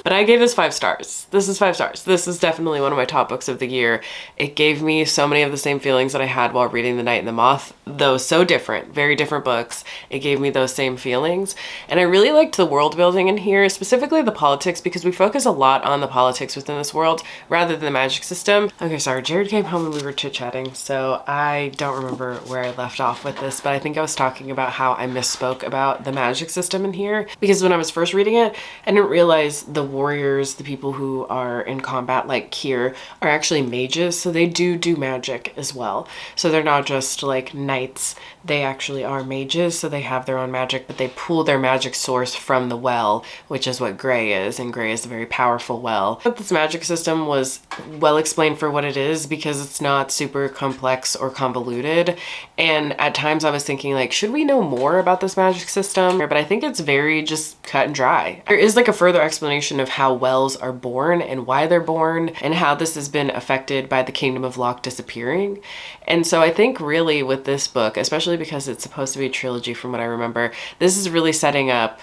Speaker 1: But I gave this 5 stars. This is 5 stars. This is definitely one of my top books of the year. It gave me so many of the same feelings that I had while reading The Night and the Moth, though so different, very different books. It gave me those same feelings. And I really liked the world building in here, specifically the politics, because we focus a lot on the politics within this world rather than the magic system. Okay, sorry, Jared came home and we were chit-chatting, so I don't remember where I left off with this, but I think I was talking about how I misspoke about the magic system in here, because when I was first reading it, I didn't realize the warriors, the people who are in combat like here, are actually mages, so they do magic as well. So they're not just like knights, they actually are mages, so they have their own magic, but they pull their magic source from the well, which is what Grey is, and Grey is a very powerful well. But this magic system was well explained for what it is because it's not super complex or convoluted, and at times I was thinking like, should we know more about this magic system? But I think it's very just cut and dry. There is like a further explanation of how wells are born and why they're born and how this has been affected by the Kingdom of Loc'D disappearing. And so I think really with this book, especially because it's supposed to be a trilogy from what I remember, this is really setting up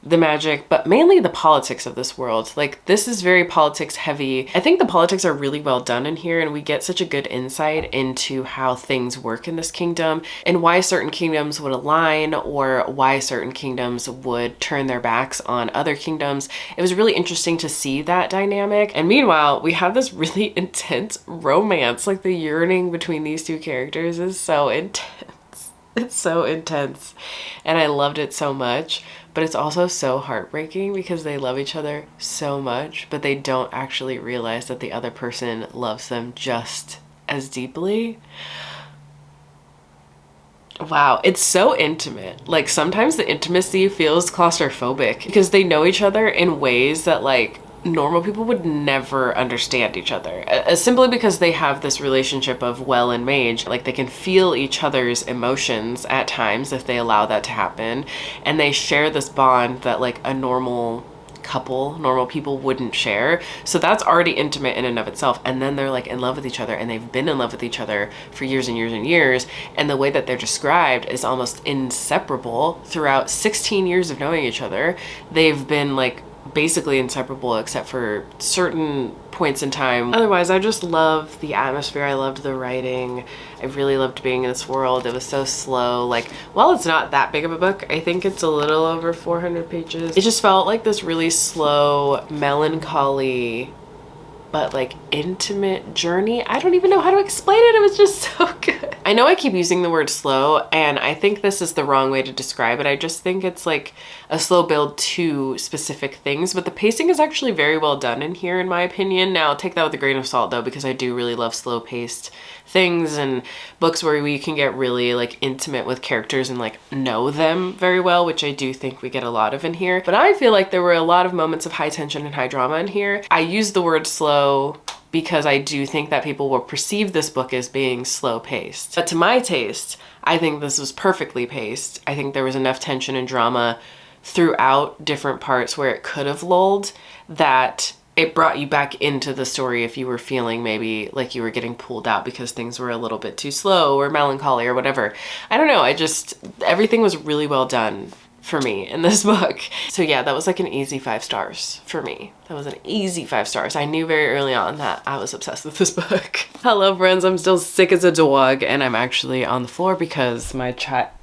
Speaker 1: the magic, but mainly the politics of this world. Like, this is very politics heavy. I think the politics are really well done in here, and we get such a good insight into how things work in this kingdom and why certain kingdoms would align or why certain kingdoms would turn their backs on other kingdoms. It was really interesting to see that dynamic. And meanwhile, we have this really intense romance. Like, the yearning between these two characters is so intense. It's so intense. And I loved it so much. But it's also so heartbreaking because they love each other so much, but they don't actually realize that the other person loves them just as deeply. Wow, it's so intimate. Like, sometimes the intimacy feels claustrophobic because they know each other in ways that like normal people would never understand each other, simply because they have this relationship of well and mage. Like, they can feel each other's emotions at times if they allow that to happen, and they share this bond that like a normal couple, normal people wouldn't share. So that's already intimate in and of itself. And then they're like in love with each other, and they've been in love with each other for years and years and years, and the way that they're described is almost inseparable throughout 16 years of knowing each other. They've been like basically inseparable except for certain points in time. Otherwise, I just love the atmosphere. I loved the writing. I really loved being in this world. It was so slow. Like, while it's not that big of a book, I think it's a little over 400 pages. It just felt like this really slow, melancholy, but like intimate journey. I don't even know how to explain it. It was just so good. I know I keep using the word slow, and I think this is the wrong way to describe it. I just think it's like a slow build to specific things, but the pacing is actually very well done in here, in my opinion. Now, take that with a grain of salt though, because I do really love slow paced things and books where we can get really like intimate with characters and like know them very well, which I do think we get a lot of in here. But I feel like there were a lot of moments of high tension and high drama in here. I use the word slow because I do think that people will perceive this book as being slow paced. But to my taste, I think this was perfectly paced. I think there was enough tension and drama throughout different parts where it could have lulled, that it brought you back into the story if you were feeling maybe like you were getting pulled out because things were a little bit too slow or melancholy or whatever. I don't know, everything was really well done for me in this book. So yeah, that was like an easy 5 stars for me. That was an easy 5 stars. I knew very early on that I was obsessed with this book. Hello friends, I'm still sick as a dog, and I'm actually on the floor because my child's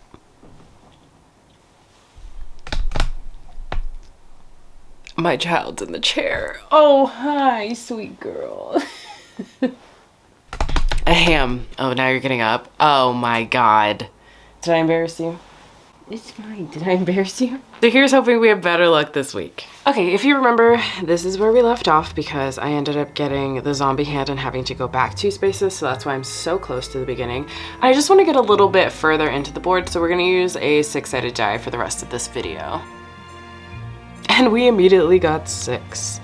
Speaker 1: in the chair. Oh, hi, sweet girl. Ahem. Oh, now you're getting up. Oh my God. Did I embarrass you?
Speaker 3: It's fine. Did I embarrass you?
Speaker 1: So here's hoping we have better luck this week. Okay, if you remember, this is where we left off because I ended up getting the zombie hand and having to go back 2 spaces, so that's why I'm so close to the beginning. I just want to get a little bit further into the board, so we're going to use a 6-sided die for the rest of this video. And we immediately got 6.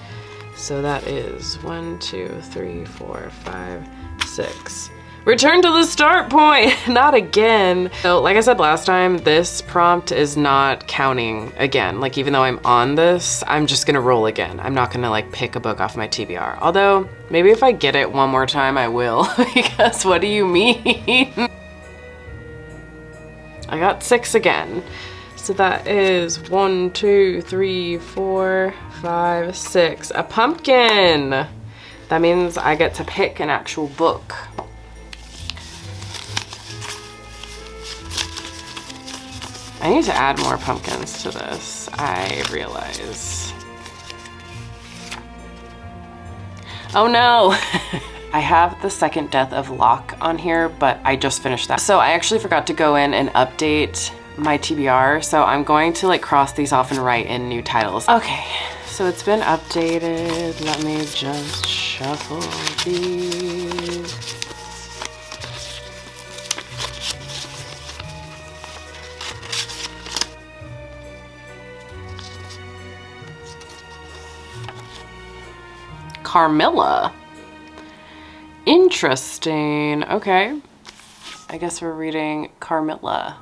Speaker 1: So that is 1, 2, 3, 4, 5, 6. Return to the start point, not again. So like I said last time, this prompt is not counting again. Like even though I'm on this, I'm just gonna roll again. I'm not gonna like pick a book off my TBR. Although maybe if I get it one more time, I will, because what do you mean? I got 6 again. So that is 1, 2, 3, 4, 5, 6. A pumpkin. That means I get to pick an actual book. I need to add more pumpkins to this, I realize. Oh no! I have the second death of Loc'D on here, but I just finished that. So I actually forgot to go in and update my TBR, so I'm going to like cross these off and write in new titles. Okay, so it's been updated. Let me just shuffle these. Carmilla. Interesting. Okay. I guess we're reading Carmilla.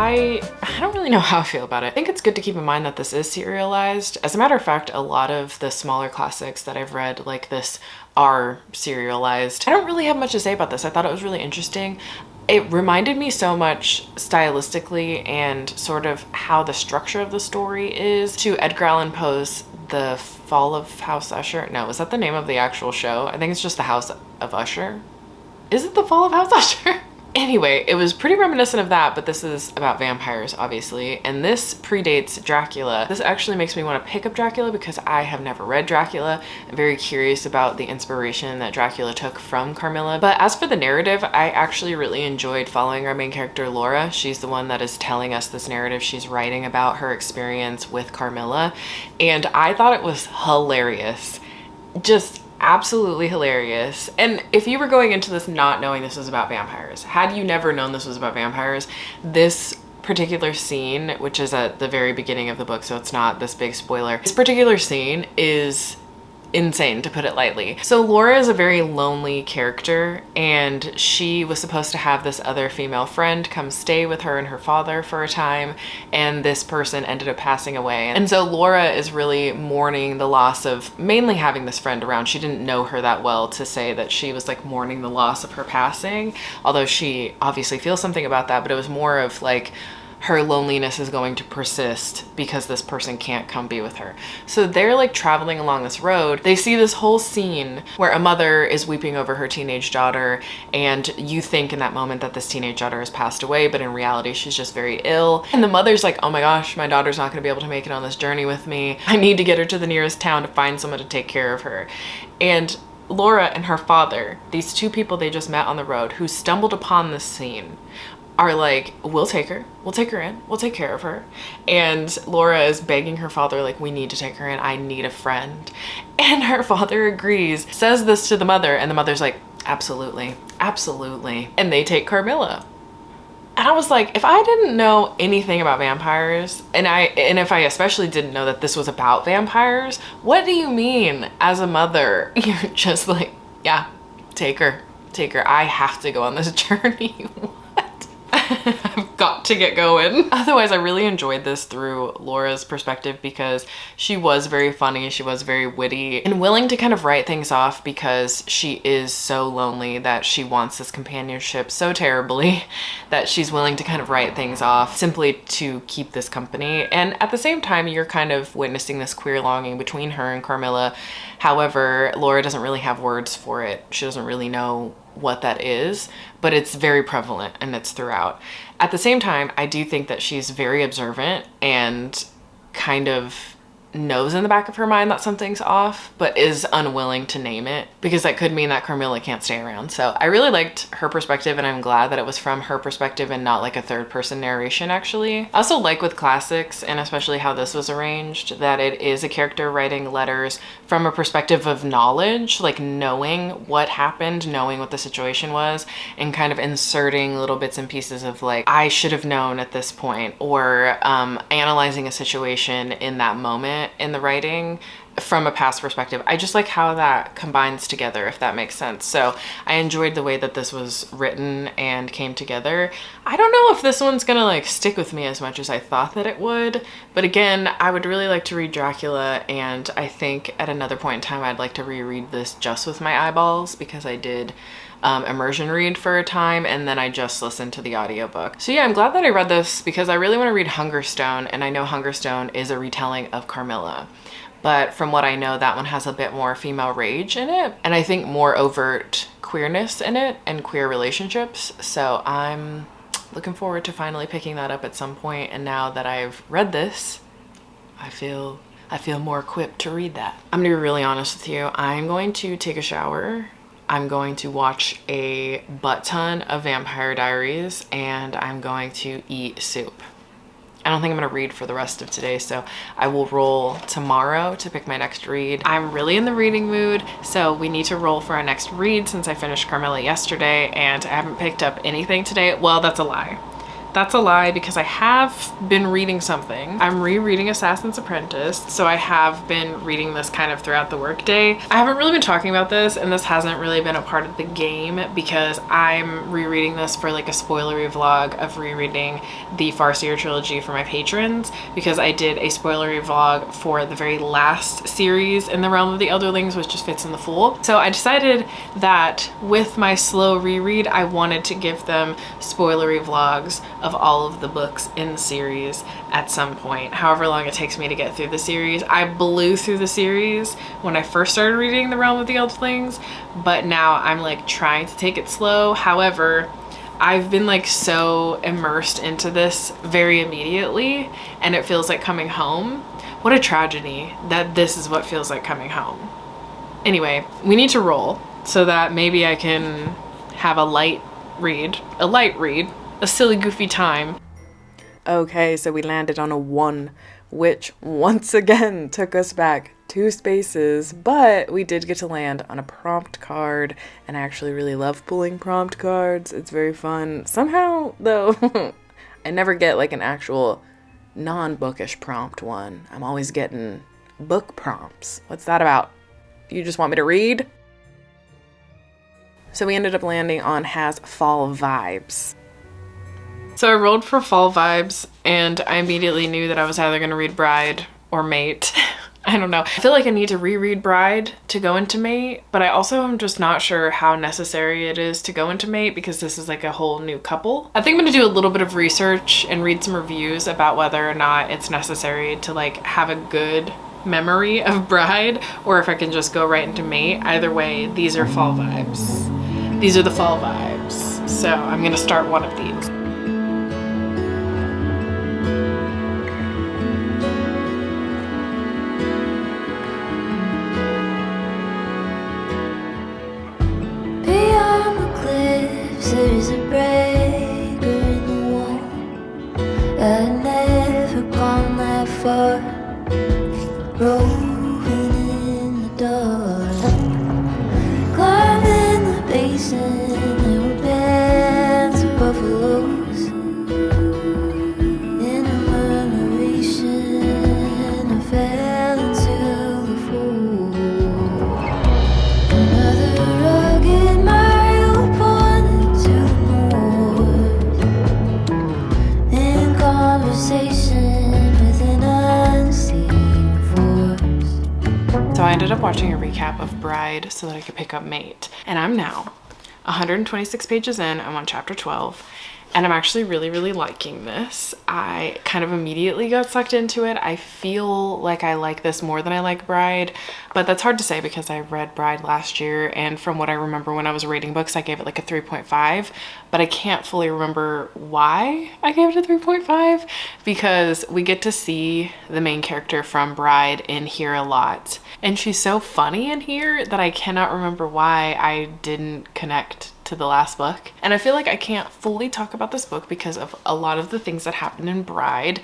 Speaker 1: I don't really know how I feel about it. I think it's good to keep in mind that this is serialized. As a matter of fact, a lot of the smaller classics that I've read like this are serialized. I don't really have much to say about this. I thought it was really interesting. It reminded me so much stylistically and sort of how the structure of the story is to Edgar Allan Poe's The Fall of House Usher. No, is that the name of the actual show? I think it's just The House of Usher. Is it The Fall of House Usher? Anyway, it was pretty reminiscent of that, but this is about vampires, obviously, and this predates Dracula. This actually makes me want to pick up Dracula because I have never read Dracula. I'm very curious about the inspiration that Dracula took from Carmilla. But as for the narrative, I actually really enjoyed following our main character, Laura. She's the one that is telling us this narrative. She's writing about her experience with Carmilla, and I thought it was hilarious. Just absolutely hilarious. And if you were going into this not knowing this was about vampires, had you never known this was about vampires, this particular scene, which is at the very beginning of the book, so it's not this big spoiler, this particular scene is insane, to put it lightly. So Laura is a very lonely character, and she was supposed to have this other female friend come stay with her and her father for a time, and this person ended up passing away. And so Laura is really mourning the loss of mainly having this friend around. She didn't know her that well to say that she was like mourning the loss of her passing, although she obviously feels something about that, but it was more of like her loneliness is going to persist because this person can't come be with her. So they're like traveling along this road. They see this whole scene where a mother is weeping over her teenage daughter, and you think in that moment that this teenage daughter has passed away, but in reality she's just very ill. And the mother's like, oh my gosh, my daughter's not gonna be able to make it on this journey with me. I need to get her to the nearest town to find someone to take care of her. And Laura and her father, these two people they just met on the road who stumbled upon this scene, are like, we'll take her in, we'll take care of her. And Laura is begging her father, like, we need to take her in, I need a friend. And her father agrees, says this to the mother, and the mother's like, absolutely, absolutely. And they take Carmilla. And I was like, if I didn't know anything about vampires, and if I especially didn't know that this was about vampires, what do you mean as a mother? You're just like, yeah, take her. I have to go on this journey. I've got to get going. Otherwise, I really enjoyed this through Laura's perspective because she was very funny, she was very witty, and willing to kind of write things off because she is so lonely that she wants this companionship so terribly that she's willing to kind of write things off simply to keep this company. And at the same time, you're kind of witnessing this queer longing between her and Carmilla. However, Laura doesn't really have words for it. She doesn't really know what that is, but it's very prevalent and it's throughout. At the same time, I do think that she's very observant and kind of knows in the back of her mind that something's off, but is unwilling to name it because that could mean that Carmilla can't stay around. So I really liked her perspective, and I'm glad that it was from her perspective and not like a third person narration actually. I also like with classics, and especially how this was arranged, that it is a character writing letters from a perspective of knowledge, like knowing what happened, knowing what the situation was, and kind of inserting little bits and pieces of like, I should have known at this point, or analyzing a situation in that moment in the writing from a past perspective. I just like how that combines together, if that makes sense. So I enjoyed the way that this was written and came together. I don't know if this one's gonna like stick with me as much as I thought that it would, but again, I would really like to read Dracula, and I think at another point in time I'd like to reread this just with my eyeballs because I did immersion read for a time, and then I just listened to the audiobook. So yeah, I'm glad that I read this because I really want to read Hungerstone, and I know Hungerstone is a retelling of Carmilla, but from what I know, that one has a bit more female rage in it, and I think more overt queerness in it and queer relationships. So I'm looking forward to finally picking that up at some point, and now that I've read this, I feel more equipped to read that. I'm gonna be really honest with you. I'm going to take a shower, I'm going to watch a butt ton of Vampire Diaries, and I'm going to eat soup. I don't think I'm gonna read for the rest of today, so I will roll tomorrow to pick my next read. I'm really in the reading mood, so we need to roll for our next read since I finished Carmilla yesterday and I haven't picked up anything today. Well, that's a lie. That's a lie because I have been reading something. I'm rereading Assassin's Apprentice, so I have been reading this kind of throughout the workday. I haven't really been talking about this, and this hasn't really been a part of the game because I'm rereading this for like a spoilery vlog of rereading the Farseer trilogy for my patrons, because I did a spoilery vlog for the very last series in the Realm of the Elderlings, which just fits in the Fool. So I decided that with my slow reread, I wanted to give them spoilery vlogs of all of the books in the series at some point, however long it takes me to get through the series. I blew through the series when I first started reading The Realm of the Elderlings, but now I'm like trying to take it slow. However, I've been like so immersed into this very immediately, and it feels like coming home. What a tragedy that this is what feels like coming home. Anyway, we need to roll so that maybe I can have a light read, a silly goofy time. Okay, so we landed on a 1, which once again took us back 2 spaces, but we did get to land on a prompt card, and I actually really love pulling prompt cards. It's very fun. Somehow, though, I never get like an actual non-bookish prompt one. I'm always getting book prompts. What's that about? You just want me to read? So we ended up landing on Has Fall Vibes. So I rolled for Fall Vibes, and I immediately knew that I was either going to read Bride or Mate. I don't know. I feel like I need to reread Bride to go into Mate, but I also am just not sure how necessary it is to go into Mate because this is like a whole new couple. I think I'm going to do a little bit of research and read some reviews about whether or not it's necessary to like have a good memory of Bride, or if I can just go right into Mate. Either way, these are Fall Vibes. These are the Fall Vibes. So I'm going to start one of these.
Speaker 2: There's a breaker in the wall. I've never gone that far. Rolling in the dark, climbing the basin. There were bands of buffaloes. In a murmuration, I fell into the fold. Another rugged mile.
Speaker 1: So I ended up watching a recap of Bride so that I could pick up Mate. And I'm now 126 pages in. I'm on chapter 12. And I'm actually really, really liking this. I kind of immediately got sucked into it. I feel like I like this more than I like Bride, but that's hard to say because I read Bride last year, and from what I remember when I was reading books, I gave it like a 3.5, but I can't fully remember why I gave it a 3.5 because we get to see the main character from Bride in here a lot. And she's so funny in here that I cannot remember why I didn't connect to the last book. And I feel like I can't fully talk about this book because of a lot of the things that happen in Bride.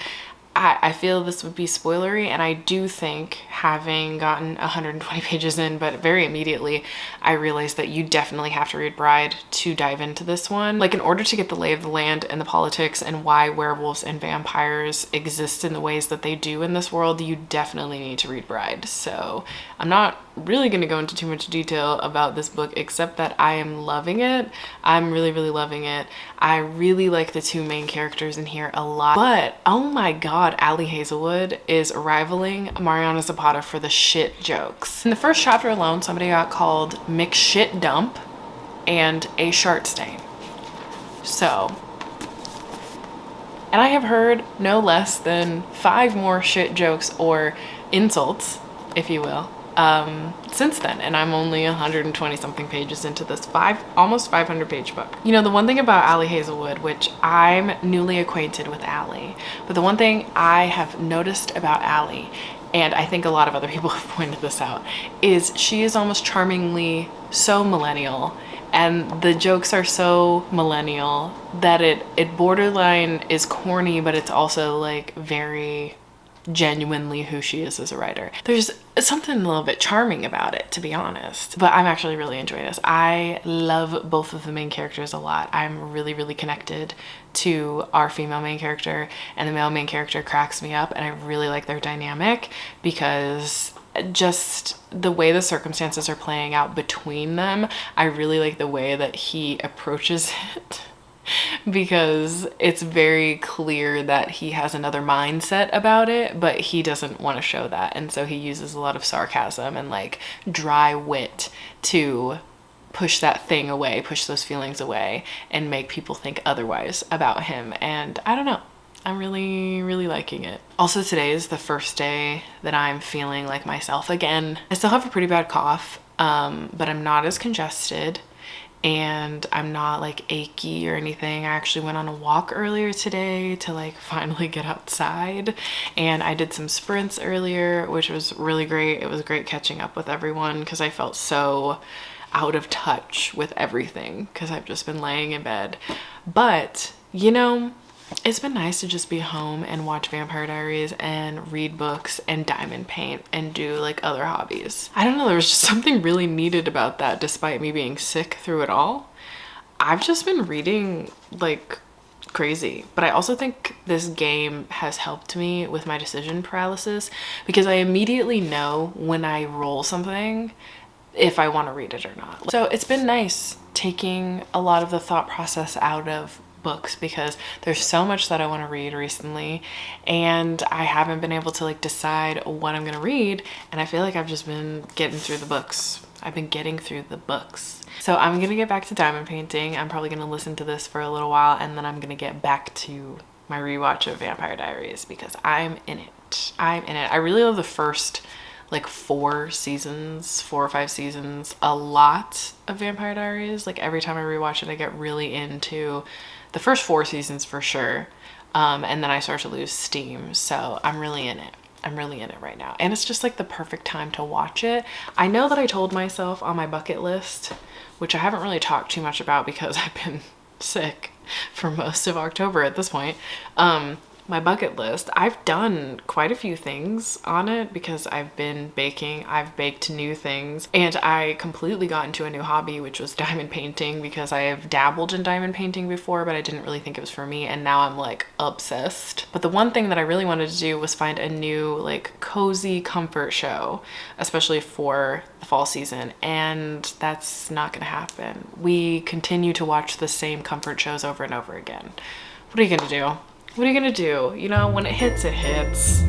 Speaker 1: I feel this would be spoilery, and I do think, having gotten 120 pages in, but very immediately, I realized that you definitely have to read Bride to dive into this one. Like, in order to get the lay of the land and the politics and why werewolves and vampires exist in the ways that they do in this world, you definitely need to read Bride. So I'm not really going to go into too much detail about this book except that I am loving it. I'm really, really loving it. I really like the 2 main characters in here a lot, but oh my god, Ali Hazelwood is rivaling Mariana Zapata for the shit jokes. In the first chapter alone, somebody got called McShitDump and a Shart Stain. So, and I have heard no less than 5 more shit jokes or insults, if you will, since then, and I'm only 120 something pages into this almost 500 page book. You know, the one thing about Ali Hazelwood, which I'm newly acquainted with Ali, but the one thing I have noticed about Ali, and I think a lot of other people have pointed this out, is she is almost charmingly so millennial, and the jokes are so millennial that it borderline is corny, but it's also like very genuinely who she is as a writer. There's something a little bit charming about it, to be honest, but I'm actually really enjoying this. I love both of the main characters a lot. I'm really, really connected to our female main character, and the male main character cracks me up, and I really like their dynamic because just the way the circumstances are playing out between them, I really like the way that he approaches it. Because it's very clear that he has another mindset about it, but he doesn't want to show that, and so he uses a lot of sarcasm and like dry wit to push that thing away, push those feelings away, and make people think otherwise about him. And I don't know, I'm really, really liking it. Also, today is the first day that I'm feeling like myself again. I still have a pretty bad cough, but I'm not as congested. and I'm not like achy or anything. I actually went on a walk earlier today to like finally get outside, and I did some sprints earlier, which was really great. It was great catching up with everyone because I felt so out of touch with everything because I've just been laying in bed. But you know, it's been nice to just be home and watch Vampire Diaries and read books and diamond paint and do like other hobbies. I don't know, there was just something really needed about that despite me being sick through it all. I've just been reading like crazy, but I also think this game has helped me with my decision paralysis because I immediately know when I roll something if I want to read it or not. So it's been nice taking a lot of the thought process out of books because there's so much that I want to read recently and I haven't been able to like decide what I'm gonna read, and I feel like I've just been getting through the books. I've been getting through the books. So I'm gonna get back to diamond painting. I'm probably gonna listen to this for a little while and then I'm gonna get back to my rewatch of Vampire Diaries because I'm in it. I'm in it. I really love the first like 4 or 5 seasons a lot of Vampire Diaries. Like every time I rewatch it I get really into the first 4 seasons for sure, and then I start to lose steam. So I'm really in it. I'm really in it right now, and it's just like the perfect time to watch it. I know that I told myself on my bucket list, which I haven't really talked too much about because I've been sick for most of October at this point. My bucket list, I've done quite a few things on it because I've been baking. I've baked new things, and I completely got into a new hobby, which was diamond painting, because I have dabbled in diamond painting before, but I didn't really think it was for me, and now I'm like obsessed. But the one thing that I really wanted to do was find a new like cozy comfort show, especially for the fall season, and that's not gonna happen. We continue to watch the same comfort shows over and over again. What are you gonna do? What are you gonna do? You know, when it hits, it hits.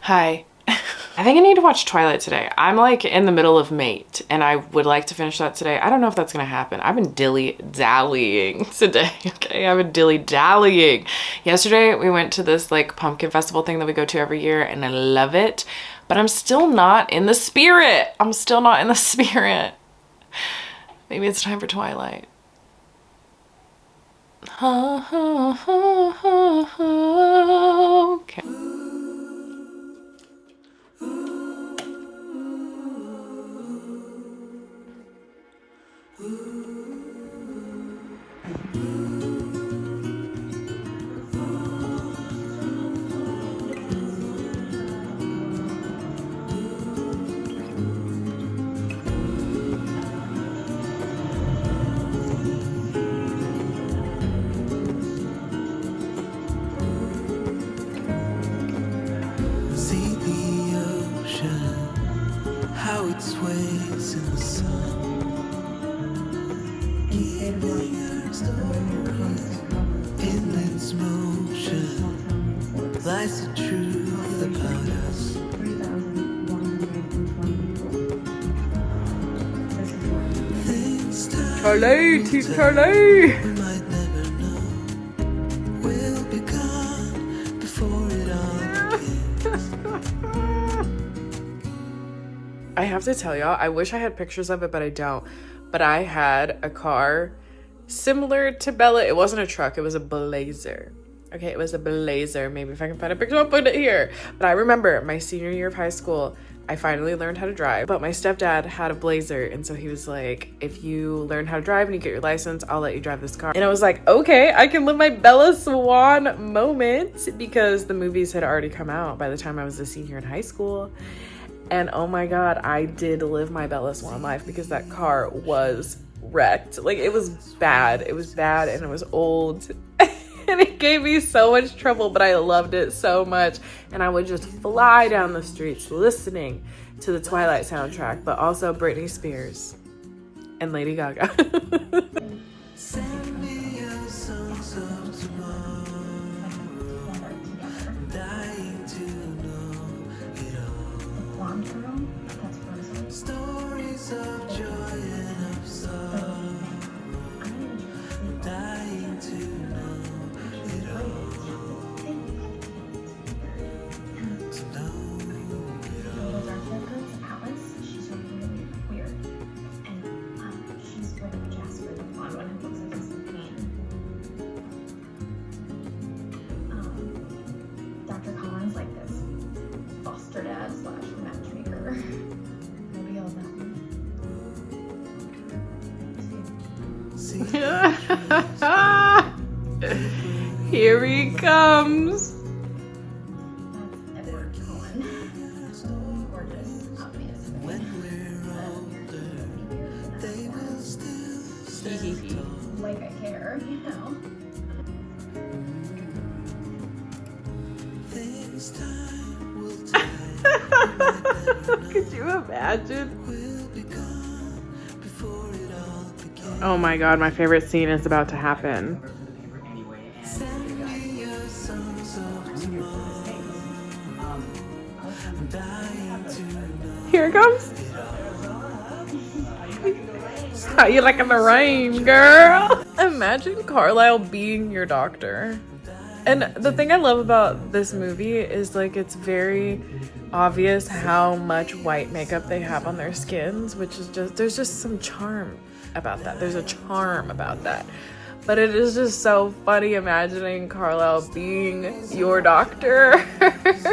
Speaker 1: Hi. I think I need to watch Twilight today. I'm like in the middle of Mate and I would like to finish that today. I don't know if that's gonna happen. I've been dilly-dallying today, okay? I've been dilly-dallying. Yesterday we went to this like pumpkin festival thing that we go to every year and I love it, but I'm still not in the spirit. I'm still not in the spirit. Maybe it's time for Twilight. Okay.
Speaker 4: See the ocean, how it sways in the sun. Keeping our stories in its motion. Lies the truth about us. Things turn
Speaker 1: Kayli, Team Kayli.
Speaker 4: We might never know. We'll be gone before it all begins.
Speaker 3: I have to tell y'all, I wish I had pictures of it, but I don't. But I had a car similar to Bella. It wasn't a truck, it was a Blazer. Okay, it was a Blazer. Maybe if I can find a picture, I'll put it here. But I remember my senior year of high school, I finally learned how to drive. But my stepdad had a Blazer, and so he was like, if you learn how to drive and you get your license, I'll let you drive this car. And I was like, okay, I can live my Bella Swan moment, because the movies had already come out by the time I was a senior in high school. And oh my God, I did live my Bella Swan life, because that car was wrecked. Like, it was bad. It was bad, and it was old. And it gave me so much trouble, but I loved it so much. And I would just fly down the streets listening to the Twilight soundtrack, but also Britney Spears and Lady Gaga.
Speaker 4: Send me your songs of tomorrow. I'm dying to know it all. Stories of joy and of sorrow. I'm dying to know it all. To know it all.
Speaker 5: She's really weird, and she's with Jasper the Fawn when it looks like he's in pain. Dr. Collins like this foster dad / matchmaker. Maybe I'll know.
Speaker 3: Here he comes.
Speaker 5: That's Edward Cullen. Gorgeous, obvious.
Speaker 4: When we're older, they will still
Speaker 5: Like I care, you know.
Speaker 4: this time will tide.
Speaker 3: Could you imagine?
Speaker 4: We'll be gone before it all begins.
Speaker 3: Oh my God, my favorite scene is about to happen.
Speaker 4: Send me your songs of tomorrow. I'm dying to know.
Speaker 3: Here it comes. How you liking the rain, girl? Imagine Carlisle being your doctor. And the thing I love about this movie is, like, it's very obvious how much white makeup they have on their skins, which is just, there's just some charm about that. There's a charm about that. But it is just so funny imagining Carlisle being your doctor.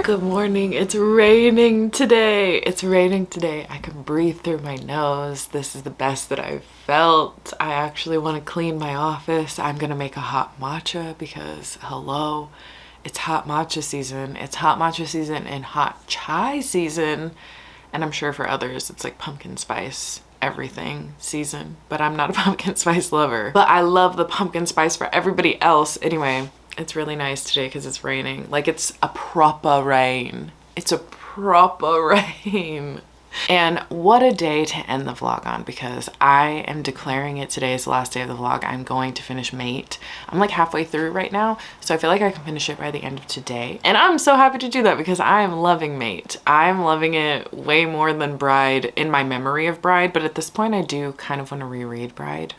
Speaker 3: Good morning. It's raining today. It's raining today. I can breathe through my nose. This is the best that I've felt. I actually want to clean my office. I'm going to make a hot matcha because, hello, it's hot matcha season. It's hot matcha season and hot chai season. And I'm sure for others, it's like pumpkin spice everything season, but I'm not a pumpkin spice lover, but I love the pumpkin spice for everybody else. Anyway, it's really nice today because it's raining. Like, it's a proper rain. It's a proper rain. And what a day to end the vlog on, because I am declaring it today is the last day of the vlog. I'm going to finish Mate. I'm like halfway through right now, so I feel like I can finish it by the end of today. And I'm so happy to do that because I am loving Mate. I'm loving it way more than Bride in my memory of Bride, but at this point I do kind of want to reread Bride.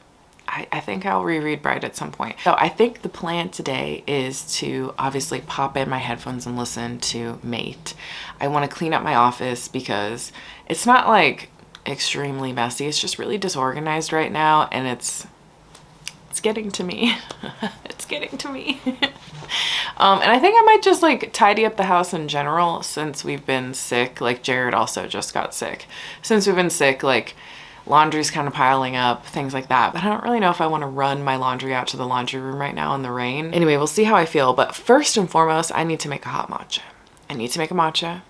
Speaker 3: I think I'll reread Bride at some point. So I think the plan today is to obviously pop in my headphones and listen to Mate. I want to clean up my office because it's not like extremely messy. It's just really disorganized right now, and it's getting to me. It's getting to me. And I think I might just like tidy up the house in general since we've been sick. Like, Jared also just got sick. Since we've been sick, like, laundry's kind of piling up, things like that. But I don't really know if I want to run my laundry out to the laundry room right now in the rain. Anyway, we'll see how I feel. But first and foremost, I need to make a hot matcha. I need to make a matcha,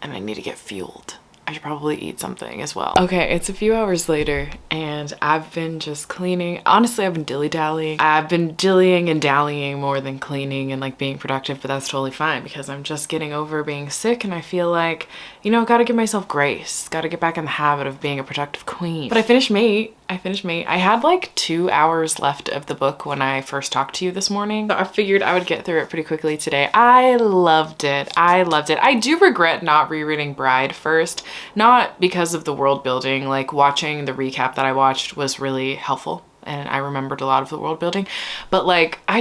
Speaker 3: and I need to get fueled. I should probably eat something as well. Okay, it's a few hours later and I've been just cleaning. Honestly, I've been dilly-dallying. I've been dillying and dallying more than cleaning and like being productive, but that's totally fine because I'm just getting over being sick and I feel like, you know, gotta give myself grace. Gotta get back in the habit of being a productive queen. But I finished Mate
Speaker 1: I finished May. I had like 2 hours left of the book when I first talked to you this morning. So I figured I would get through it pretty quickly today. I loved it. I loved it. I do regret not rereading Bride first, not because of the world building. Like watching the recap that I watched was really helpful and I remembered a lot of the world building, but like I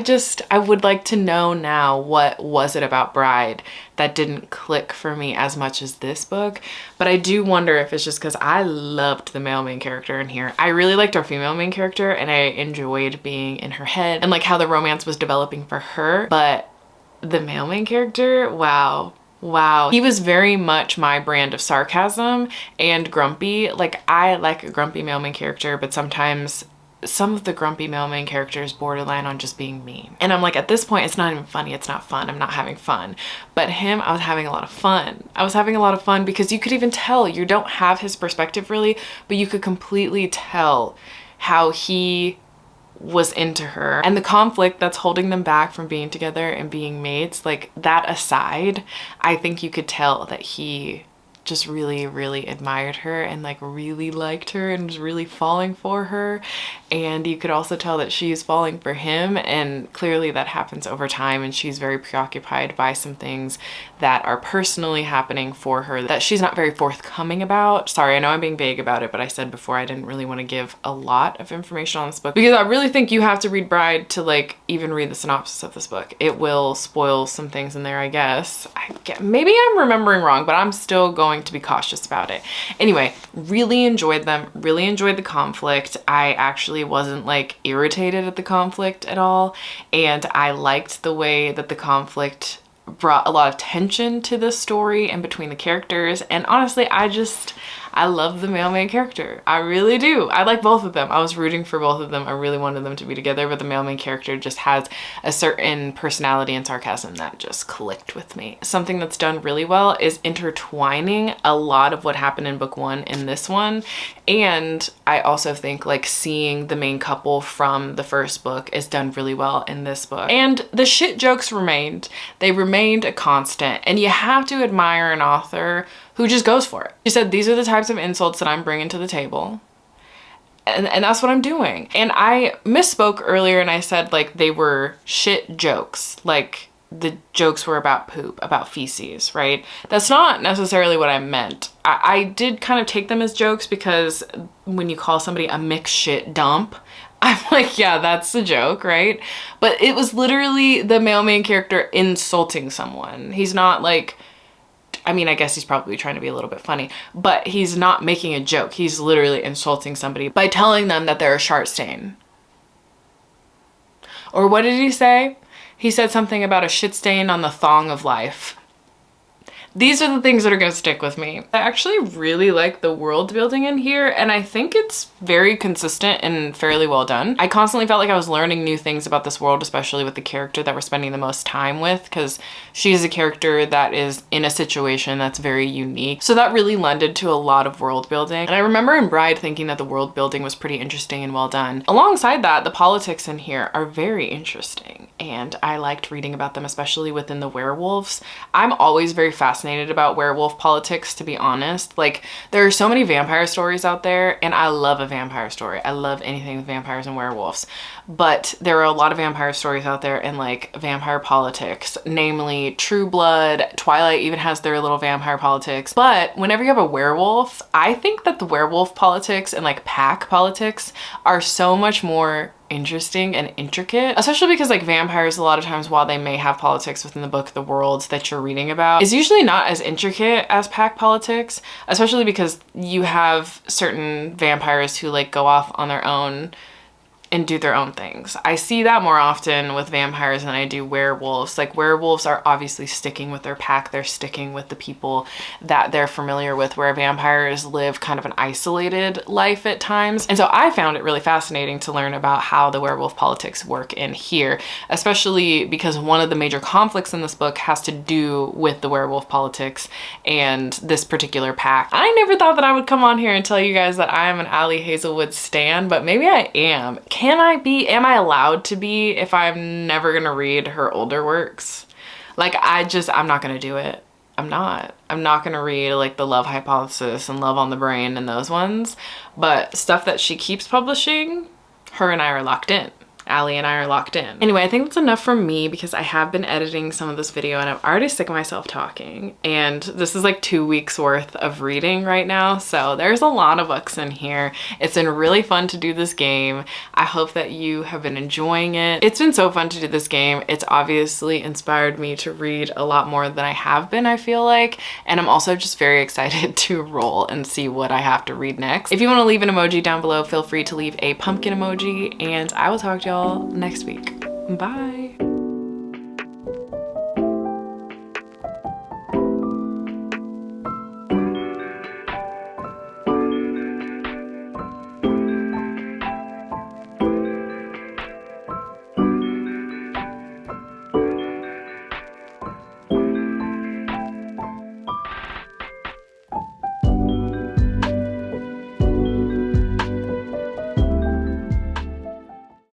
Speaker 1: would like to know now, what was it about Bride that didn't click for me as much as this book. But I do wonder if it's just because I loved the male main character in here. I really liked our female main character and I enjoyed being in her head and like how the romance was developing for her. But the male main character, wow. Wow, he was very much my brand of sarcasm and grumpy. Like I like a grumpy male main character, but sometimes some of the grumpy male main characters borderline on just being mean. And I'm like, at this point, it's not even funny. It's not fun. I'm not having fun. But him, I was having a lot of fun. I was having a lot of fun because you could even tell, you don't have his perspective really, but you could completely tell how he was into her and the conflict that's holding them back from being together and being mates. Like that aside, I think you could tell that he just really, really admired her and like really liked her and was really falling for her. And you could also tell that she's falling for him, and clearly that happens over time, and she's very preoccupied by some things that are personally happening for her that she's not very forthcoming about. Sorry, I know I'm being vague about it, but I said before I didn't really want to give a lot of information on this book because I really think you have to read Bride to like even read the synopsis of this book. It will spoil some things in there, I guess. Maybe I'm remembering wrong, but I'm still going to be cautious about it. Anyway, really enjoyed them, really enjoyed the conflict. I actually wasn't like irritated at the conflict at all, and I liked the way that the conflict brought a lot of tension to the story and between the characters. And honestly, I love the male main character. I really do. I like both of them. I was rooting for both of them. I really wanted them to be together, but the male main character just has a certain personality and sarcasm that just clicked with me. Something that's done really well is intertwining a lot of what happened in book one in this one. And I also think like seeing the main couple from the first book is done really well in this book. And the shit jokes remained. They remained a constant, and you have to admire an author who just goes for it. She said, these are the types of insults that I'm bringing to the table. And that's what I'm doing. And I misspoke earlier and I said like they were shit jokes. Like the jokes were about poop, about feces, right? That's not necessarily what I meant. I did kind of take them as jokes because when you call somebody a mixed shit dump, I'm like, yeah, that's a joke, right? But it was literally the male main character insulting someone. He's not like, I mean, I guess he's probably trying to be a little bit funny, but he's not making a joke. He's literally insulting somebody by telling them that they're a shart stain. Or what did he say? He said something about a shit stain on the thong of life. These are the things that are going to stick with me. I actually really like the world building in here, and I think it's very consistent and fairly well done. I constantly felt like I was learning new things about this world, especially with the character that we're spending the most time with, because she's a character that is in a situation that's very unique. So that really lended to a lot of world building. And I remember in Bride thinking that the world building was pretty interesting and well done. Alongside that, the politics in here are very interesting, and I liked reading about them, especially within the werewolves. I'm always very fascinated about werewolf politics, to be honest. Like, there are so many vampire stories out there, and I love a vampire story. I love anything with vampires and werewolves. But there are a lot of vampire stories out there and like vampire politics, namely True Blood. Twilight even has their little vampire politics. But whenever you have a werewolf, I think that the werewolf politics and like pack politics are so much more interesting and intricate, especially because like vampires, a lot of times, while they may have politics within the book, the worlds that you're reading about is usually not as intricate as pack politics, especially because you have certain vampires who like go off on their own and do their own things. I see that more often with vampires than I do werewolves. Like, werewolves are obviously sticking with their pack, they're sticking with the people that they're familiar with, where vampires live kind of an isolated life at times. And so I found it really fascinating to learn about how the werewolf politics work in here, especially because one of the major conflicts in this book has to do with the werewolf politics and this particular pack. I never thought that I would come on here and tell you guys that I am an Ali Hazelwood stan, but maybe I am. Can I be? Am I allowed to be if I'm never gonna read her older works? Like, I'm not gonna do it. I'm not gonna read like the Love Hypothesis and Love on the Brain and those ones, but stuff that she keeps publishing, her and I are locked in. Allie and I are locked in. Anyway, I think that's enough from me because I have been editing some of this video and I'm already sick of myself talking. And this is like 2 weeks worth of reading right now. So there's a lot of books in here. It's been really fun to do this game. I hope that you have been enjoying it. It's been so fun to do this game. It's obviously inspired me to read a lot more than I have been, I feel like. And I'm also just very excited to roll and see what I have to read next. If you want to leave an emoji down below, feel free to leave a pumpkin emoji and I will talk to y'all next week. Bye.